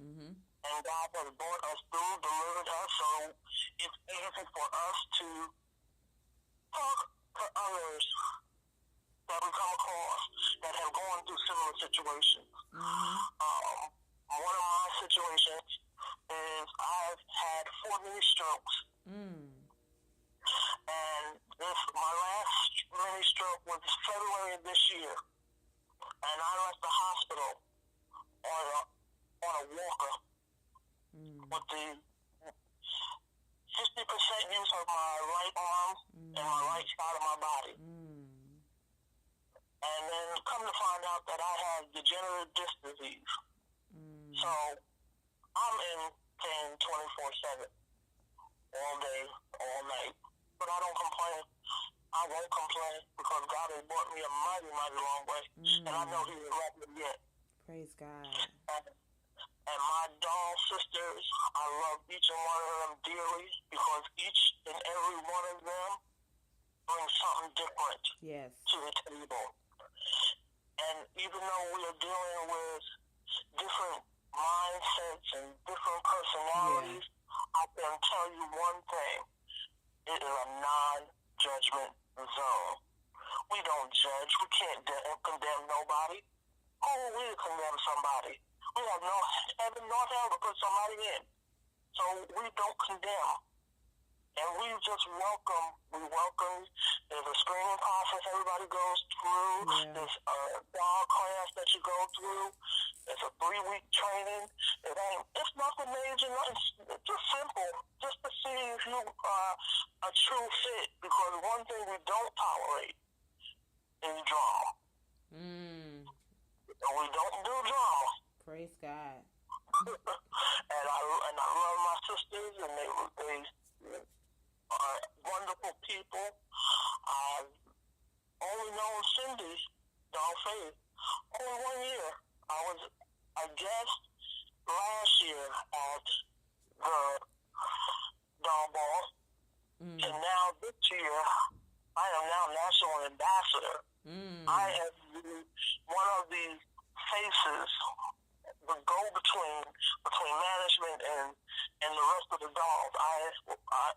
And God has brought us through, delivered us. So it's easy for us to talk to others that we come across that have gone through similar situations. One of my situations is I've had 4 mini strokes. And my last mini stroke was February of this year, and I left the hospital on a walker with the 50% use of my right arm and my right side of my body. And then come to find out that I have degenerative disc disease. So I'm in pain 24/7. All day, all night. But I don't complain. I won't complain because God has brought me a mighty, mighty long way. And I know He will let me yet. Praise God. And my doll sisters, I love each and one of them dearly because each and every one of them brings something different to the table. And even though we are dealing with different mindsets and different personalities, I can tell you one thing. It is a non-judgment zone. We don't judge. We can't condemn nobody. Who are we to condemn somebody? We have no heaven nor hell to put somebody in. So we don't condemn. And we just welcome. There's a screening process everybody goes through. There's a dog class that you go through. It's a 3-week training. It's nothing major. It's just simple. Just to see if you are a true fit. Because one thing we don't tolerate is drama. We don't do drama. Praise God. And I love my sisters, and they are wonderful people. I've only known Cindy Dog Faith only 1 year. I was a guest last year at the Dog Ball, and now this year I am now national ambassador. I am one of the faces, the go-between between management and the rest of the dogs. I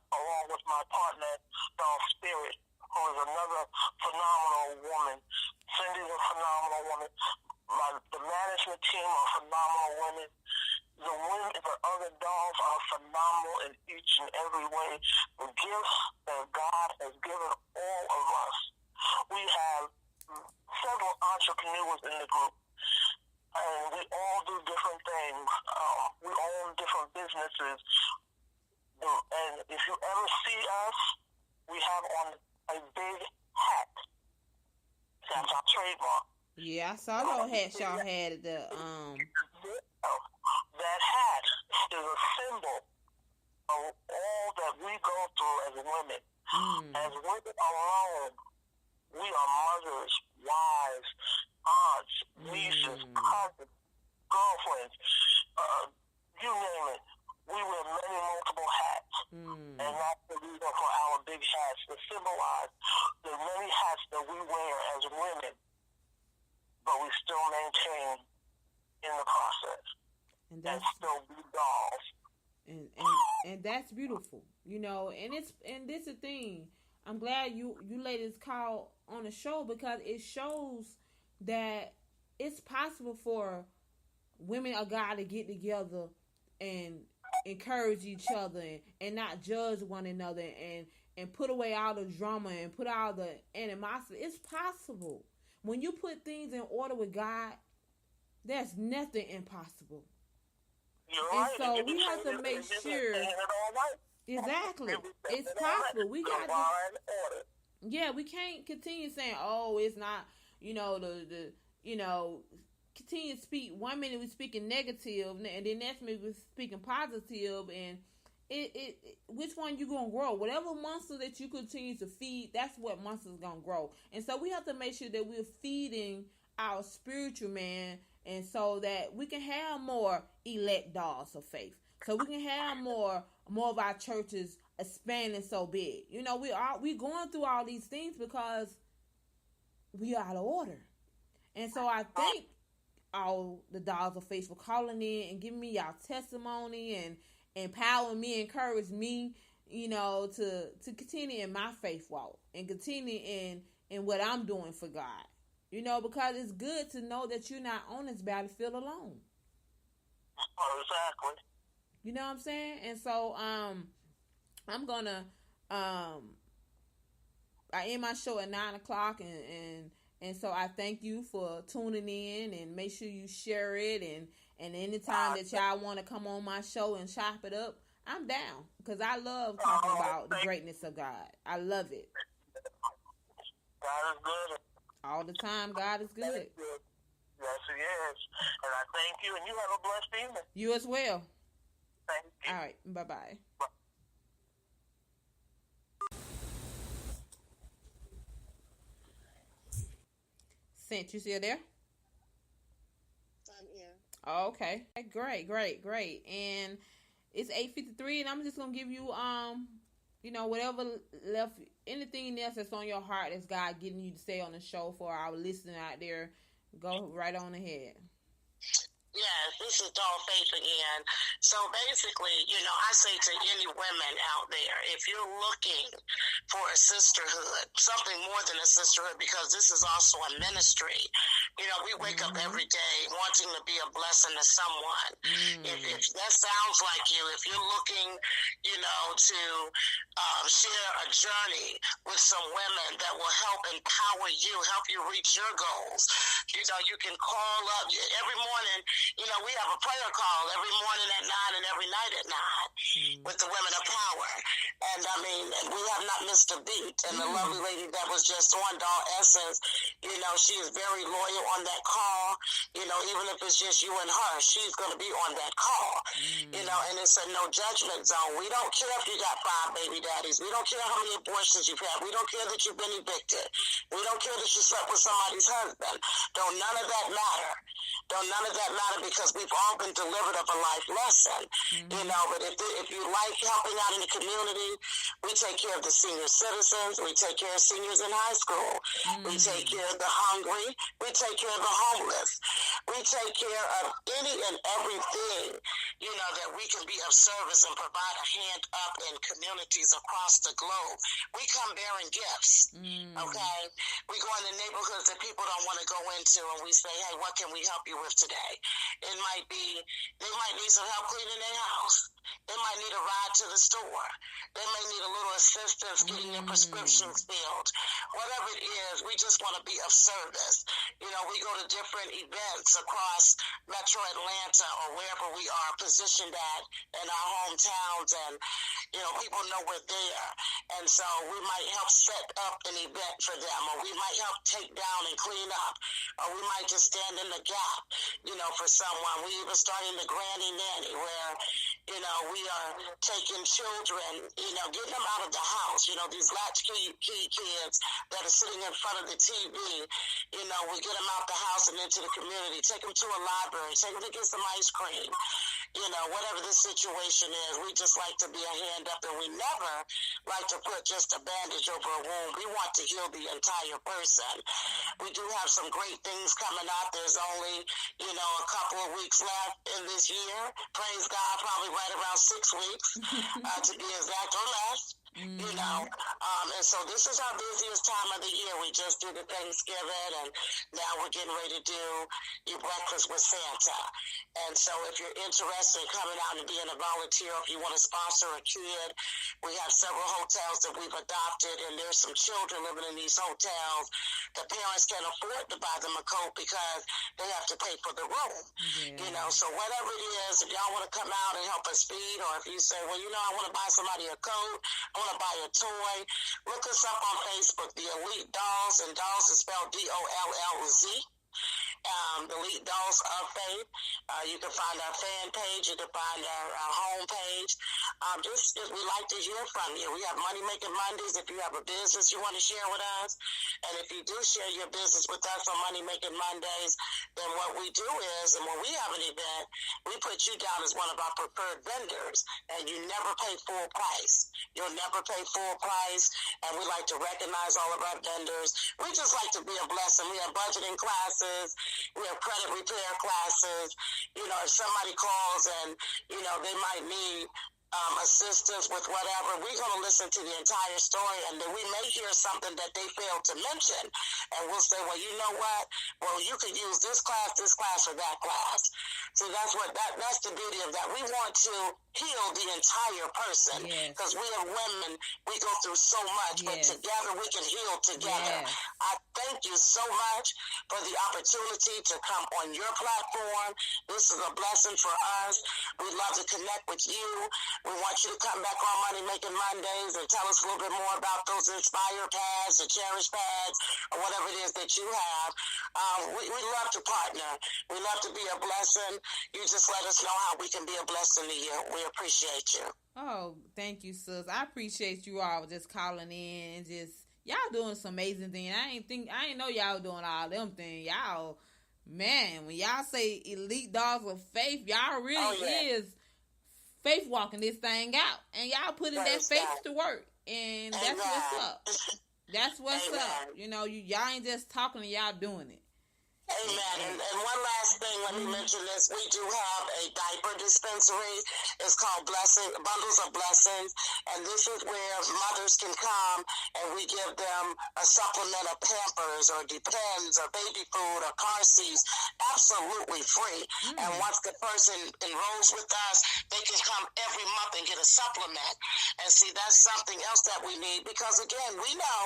along with my partner, Dog Spirit, who is another phenomenal woman. Cindy's a phenomenal woman. The management team are phenomenal women. The women, the other dolls are phenomenal in each and every way. The gifts that God has given all of us. We have several entrepreneurs in the group, and we all do different things. We own different businesses. And if you ever see us, we have on a big hat. That's our trademark. Yeah, I saw those hats y'all had at the That hat is a symbol of all that we go through as women. As women alone, we are mothers, wives, aunts, nieces, cousins, girlfriends, you name it. We wear many multiple hats. And that's the reason for our big hats to symbolize the many hats that we wear as women, but we still maintain in the process. And still be dolls. And that's beautiful. You know, and this is the thing. I'm glad you ladies called on the show, because it shows that it's possible for women of God to get together and encourage each other and not judge one another and put away all the drama and put all the animosity. It's possible. When you put things in order with God, there's nothing impossible. You're and right. so we have to make sure. Exactly. It's possible. We got to. Yeah, we can't continue saying, "Oh, it's not." You know, continue to speak. 1 minute we're speaking negative, and then next minute we're speaking positive. And which one you gonna grow? Whatever monster that you continue to feed, that's what monster's gonna grow. And so we have to make sure that we're feeding our spiritual man, and so that we can have more elect dolls of faith. So we can have more of our churches expanding so big. You know, we going through all these things because we are out of order. And so I thank all the dolls of faith for calling in and giving me y'all testimony and empowering me, encouraging me, you know, to continue in my faith walk and continue in what I'm doing for God. You know, because it's good to know that you're not on this battlefield alone. Oh, exactly. You know what I'm saying? And so I'm gonna I end my show at 9:00, and so I thank you for tuning in, and make sure you share it, and anytime that y'all want to come on my show and chop it up, I'm down, because I love talking about the greatness of God. I love it. God is good. All the time, God is good. Yes, He is. And I thank you, and you have a blessed evening. You as well. Thank you. All right. Bye-bye. Cinch, you still there? I'm here. Okay. Great. And it's 8:53, and I'm just gonna give you you know, whatever left, anything else that's on your heart that's God getting you to say on the show for our listener out there, go right on ahead. Yes, this is Doll Faith again. So basically, you know, I say to any women out there, if you're looking for a sisterhood, something more than a sisterhood, because this is also a ministry. You know, we wake up every day wanting to be a blessing to someone. If that sounds like you, if you're looking, you know, to share a journey with some women that will help empower you, help you reach your goals, you know, you can call up every morning. You know, we have a prayer call every morning at 9 and every night at 9 with the Women of Power. And I mean, we have not missed a beat. And the lovely lady that was just on, Doll Essence, you know, she is very loyal on that call. You know, even if it's just you and her, she's going to be on that call. You know, and it's a no judgment zone. We don't care if you got 5 baby daddies. We don't care how many abortions you've had. We don't care that you've been evicted. We don't care that you slept with somebody's husband. Don't none of that matter. Don't none of that matter, on because we've all been delivered of a life lesson, you know. But if you like helping out in the community, we take care of the senior citizens. We take care of seniors in high school. We take care of the hungry. We take care of the homeless. We take care of any and everything, you know, that we can be of service and provide a hand up in communities across the globe. We come bearing gifts, okay? We go in the neighborhoods that people don't want to go into, and we say, hey, what can we help you with today? It might be, they might need some help cleaning their house. They might need a ride to the store. They may need a little assistance getting their prescriptions filled. Whatever it is, we just want to be of service. You know, we go to different events across Metro Atlanta or wherever we are positioned at in our hometowns, and, you know, people know we're there. And so we might help set up an event for them, or we might help take down and clean up, or we might just stand in the gap, you know, for someone. We even started the Granny Nanny, where, you know, we are taking children, you know, getting them out of the house. You know, these latchkey kids that are sitting in front of the TV, you know, we get them out the house and into the community, take them to a library, take them to get some ice cream. You know, whatever the situation is, we just like to be a hand up, and we never like to put just a bandage over a wound. We want to heal the entire person. We do have some great things coming up. There's only, you know, a couple of weeks left in this year. Praise God, probably right around 6 weeks, to be exact, or less. You know, and so this is our busiest time of the year. We just did the Thanksgiving, and now we're getting ready to do your breakfast with Santa. And so if you're interested in coming out and being a volunteer, if you want to sponsor a kid, we have several hotels that we've adopted, and there's some children living in these hotels. The parents can't afford to buy them a coat because they have to pay for the room. You know, so whatever it is, if y'all want to come out and help us feed, or if you say, well, you know, I want to buy somebody a coat, I want to buy a toy, look us up on Facebook, the Elite Dolls, and Dolls is spelled DOLLZ. The Elite Dolls of Faith. You can find our fan page. You can find our home page. We like to hear from you. We have Money Making Mondays. If you have a business you want to share with us, and if you do share your business with us on Money Making Mondays, then what we do is, and when we have an event, we put you down as one of our preferred vendors, and you never pay full price. You'll never pay full price, and we like to recognize all of our vendors. We just like to be a blessing. We have budgeting classes. We have credit repair classes. You know, if somebody calls and, you know, they might need assistance with whatever, we're going to listen to the entire story, and then we may hear something that they failed to mention, and we'll say, well, you know what? Well, you can use this class, or that class. So that's the beauty of that. We want to heal the entire person, because we are women. We go through so much, but together we can heal together. I thank you so much for the opportunity to come on your platform. This is a blessing for us. We'd love to connect with you. We want you to come back on Money Making Mondays and tell us a little bit more about those Inspire pads, the Cherish pads, or whatever it is that you have. We love to partner. We love to be a blessing. You just let us know how we can be a blessing to you. We appreciate you. Oh, thank you, sis. I appreciate you all just calling in and just, y'all doing some amazing things. I ain't know y'all doing all them things. Y'all, man, when y'all say Elite Dolls of Faith, y'all really is faith walking this thing out, and y'all putting that faith to work, and that's what's up. That's what's up. You know, y'all ain't just talking, y'all doing it. Amen. And one last thing, let me mention this. We do have a diaper dispensary. It's called Bundles of Blessings. And this is where mothers can come and we give them a supplement of Pampers or Depends or baby food or car seats, absolutely free. And once the person enrolls with us, they can come every month and get a supplement. And see, that's something else that we need, because again, we know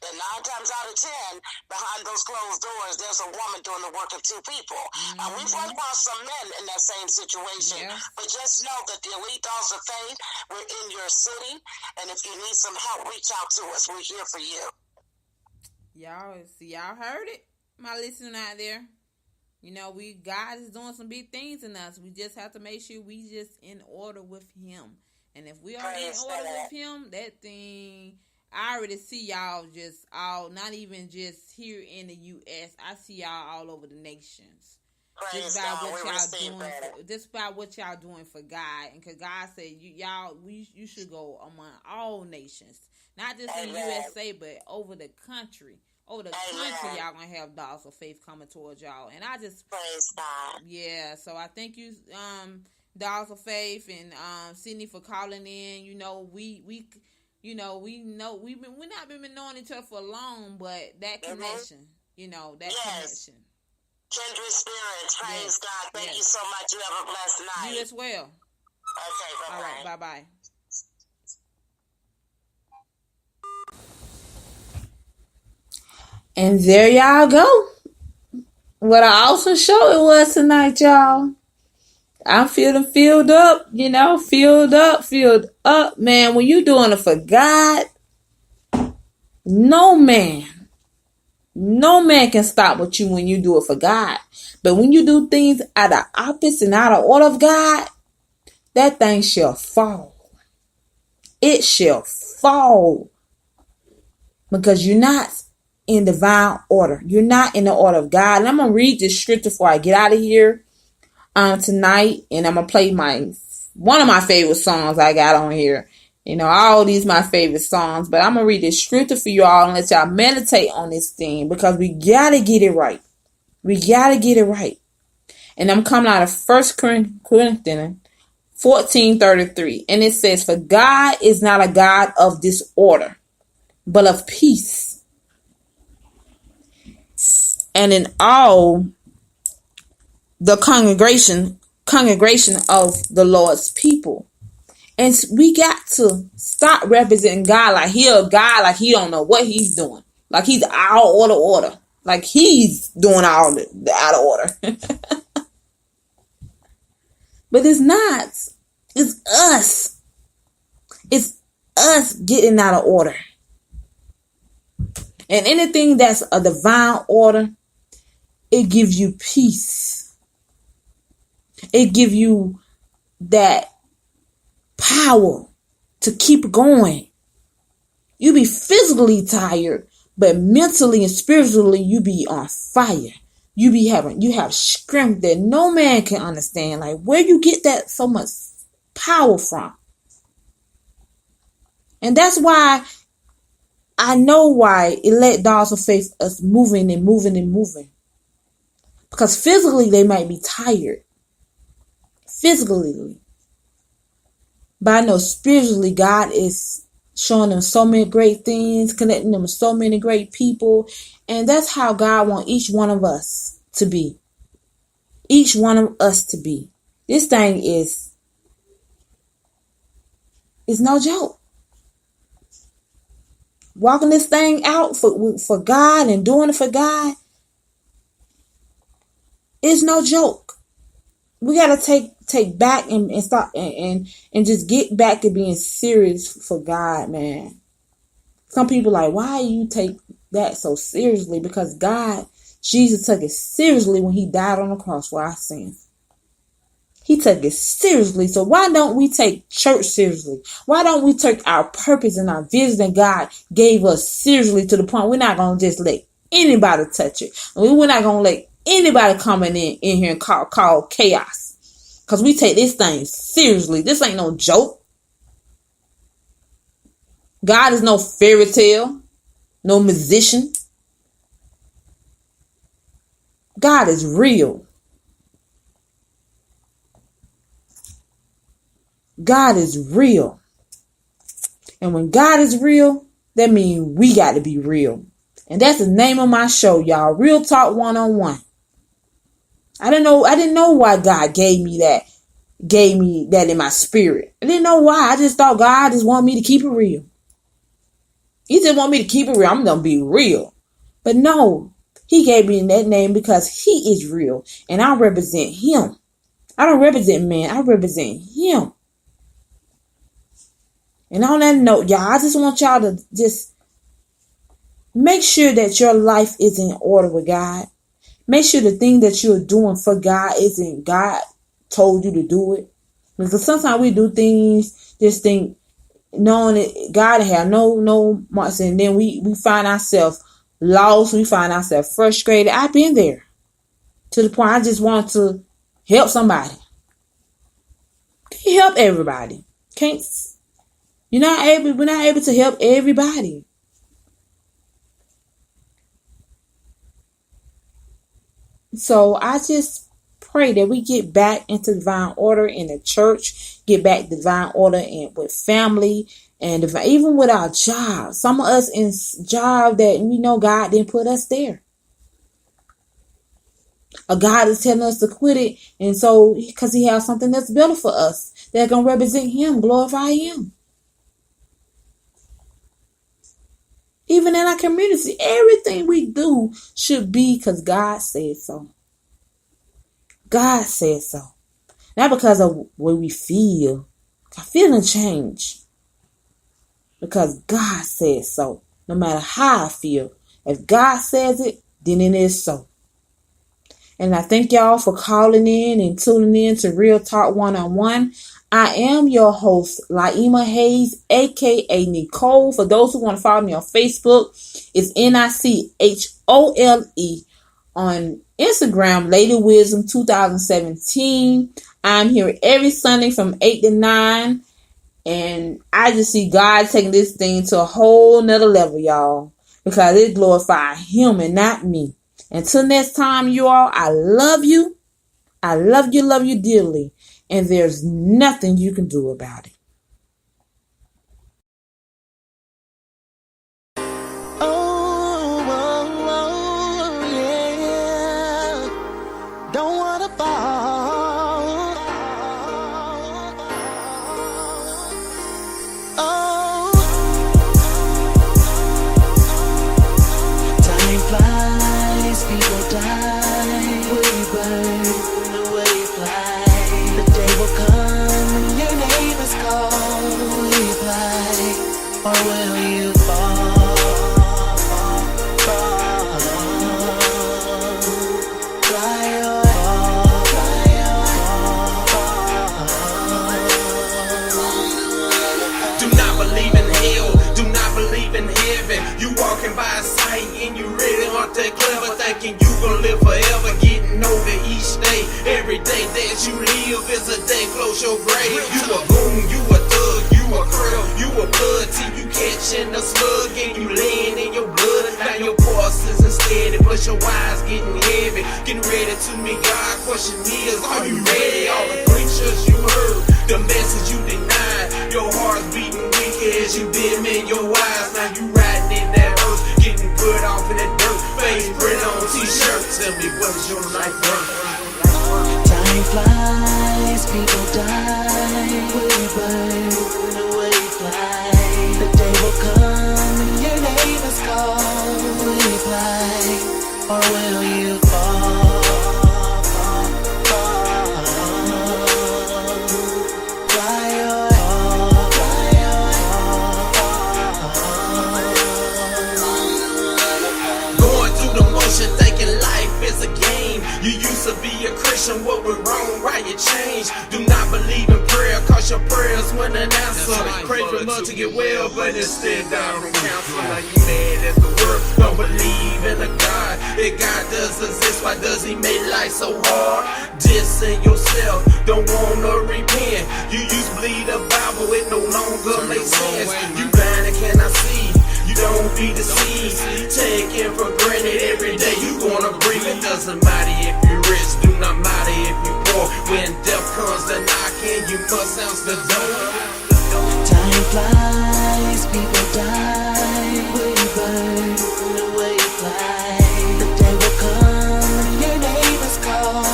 that 9 times out of 10, behind those closed doors, there's a woman doing the work of 2 people. We've run across some men in that same situation. But just know that the Elite Dolls of Faith, we're in your city, and if you need some help, reach out to us. We're here for you. Y'all heard it, my listener out there. You know, God is doing some big things in us. We just have to make sure we just in order with Him. And if we are in order with Him, that thing, I already see y'all just all, not even just here in the U.S. I see y'all all over the nations. Praise Just by God. what We y'all receive doing, that. just by what y'all doing for God, and because God said you should go among all nations, not just in the Amen. USA, but over the country. Over the country, Amen. y'all gonna have dogs of faith coming towards y'all, and I just Praise God. yeah. So I thank you, dogs of faith, and Sydney for calling in. You know we we've not been knowing each other for long, but that connection, that Yes. connection. Kindred spirits. Praise Yes. God. Thank Yes. you so much. You have a blessed night. You as well. Okay. Bye-bye. All right. Bye-bye. And there y'all go. What an awesome show it was tonight, y'all. I'm feeling filled up, filled up, man. When you doing it for God, no man can stop with you when you do it for God. But when you do things out of opposite and out of order of God, that thing shall fall. It shall fall. Because you're not in divine order. You're not in the order of God. And I'm going to read this scripture before I get out of here tonight. And I'm going to play one of my favorite songs I got on here. All these my favorite songs. But I'm going to read this scripture for y'all and let y'all meditate on this thing. Because we got to get it right. We got to get it right. And I'm coming out of 1 Corinthians 14:33. And it says, for God is not a God of disorder, but of peace. And in all the congregation of the Lord's people. And we got to stop representing God like he a God, like he don't know what he's doing. Like he's out of order. Like he's doing all the out of order. But it's not. It's us. It's us getting out of order. And anything that's a divine order, it gives you peace. It gives you that power to keep going. You be physically tired, but mentally and spiritually you be on fire. You have strength that no man can understand. Like where you get that so much power from. And that's why I know why it let dogs of faith us moving and moving and moving. Because physically they might be tired. Physically. But I know spiritually God is showing them so many great things, connecting them with so many great people. And that's how God wants each one of us to be. Each one of us to be. This thing is no joke. Walking this thing out for God and doing it for God is no joke. We gotta take back and start and just get back to being serious for God, man. Some people like, why you take that so seriously? Because Jesus took it seriously when he died on the cross for our sins. He took it seriously. So why don't we take church seriously? Why don't we take our purpose and our vision that God gave us seriously to the point we're not going to just let anybody touch it. We're not going to let anybody coming in here and call chaos. Because we take this thing seriously. This ain't no joke. God is no fairy tale, no musician. God is real. God is real. And when God is real, that means we got to be real. And that's the name of my show, y'all. Real Talk 101. I didn't know why God gave me that in my spirit. I didn't know why. I just thought God just wanted me to keep it real. He just want me to keep it real. I'm going to be real. But no, he gave me that name because he is real. And I represent him. I don't represent man. I represent him. And on that note, y'all, I just want y'all to just make sure that your life is in order with God. Make sure the thing that you're doing for God isn't God told you to do it. Because sometimes we do things, just think, knowing that God have no marks, and then we find ourselves lost. We find ourselves frustrated. I've been there. to the point I just want to help somebody. Can't help everybody. We're not able to help everybody. So I just pray that we get back into divine order in the church, get back divine order with family, and even with our jobs. Some of us in job that we know God didn't put us there. God is telling us to quit it, and so because He has something that's better for us, that's gonna represent Him, glorify Him. Even in our community, everything we do should be because God said so. God said so. Not because of what we feel. Our feelings change. Because God said so. No matter how I feel. If God says it, then it is so. And I thank y'all for calling in and tuning in to Real Talk One-on-One. I am your host, Laima Hayes, a.k.a. Nicole. For those who want to follow me on Facebook, it's NICHOLE. On Instagram, Lady Wisdom 2017. I'm here every Sunday from 8 to 9. And I just see God taking this thing to a whole nother level, y'all. Because it glorifies Him and not me. Until next time, you all, I love you. I love you dearly. And there's nothing you can do about it. Don't wanna fall. Oh, time flies, people die. We burn the way you fly. The day will come when your name is called. We fly, or will you fall? By sight and you really aren't that clever, thinking you gon' live forever, getting over each day. Every day that you live is a day close your grave. You a goon, you a thug, you a krill, you a blood till you catching a slug and you laying in your blood. Now your pulses instead, plus your eyes getting heavy, getting ready to meet God. Question is, are you ready? All the preachers you heard, the message you denied, your heart's beating weak as you dim in your eyes. Now you riding in that earth, getting put off in that dirt, face print on t-shirt. Tell me, what is your life worth? Time flies, people die. We burn the way you fly. The day will come and your name is called. We fly, or will you fall? You used to be a Christian, what went wrong, why you changed? Do not believe in prayer, cause your prayers wouldn't answer. Pray for much to get well, but instead die from cancer. Now you mad at the world, don't believe in a God. If God does exist, why does He make life so hard? Dissing yourself, don't wanna repent. You used to believe the Bible, it no longer makes sense. You blind and cannot see, you don't be deceived. Taken for granted every day you gonna breathe. It doesn't matter if you're rich, do not matter if you're poor. When death comes to knocking, you must answer the door. Time flies, people die. We burn the way you fly. The day will come and your name is called.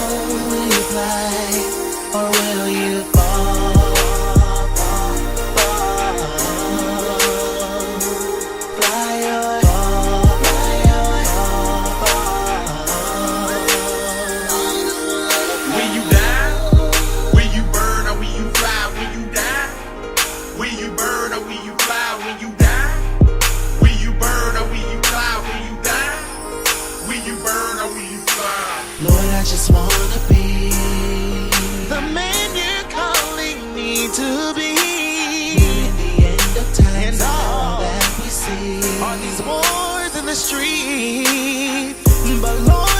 We fly, or will you fall? I just wanna be the man you're calling me to be. In the end of time, and all that we see are these wars in the street. But Lord,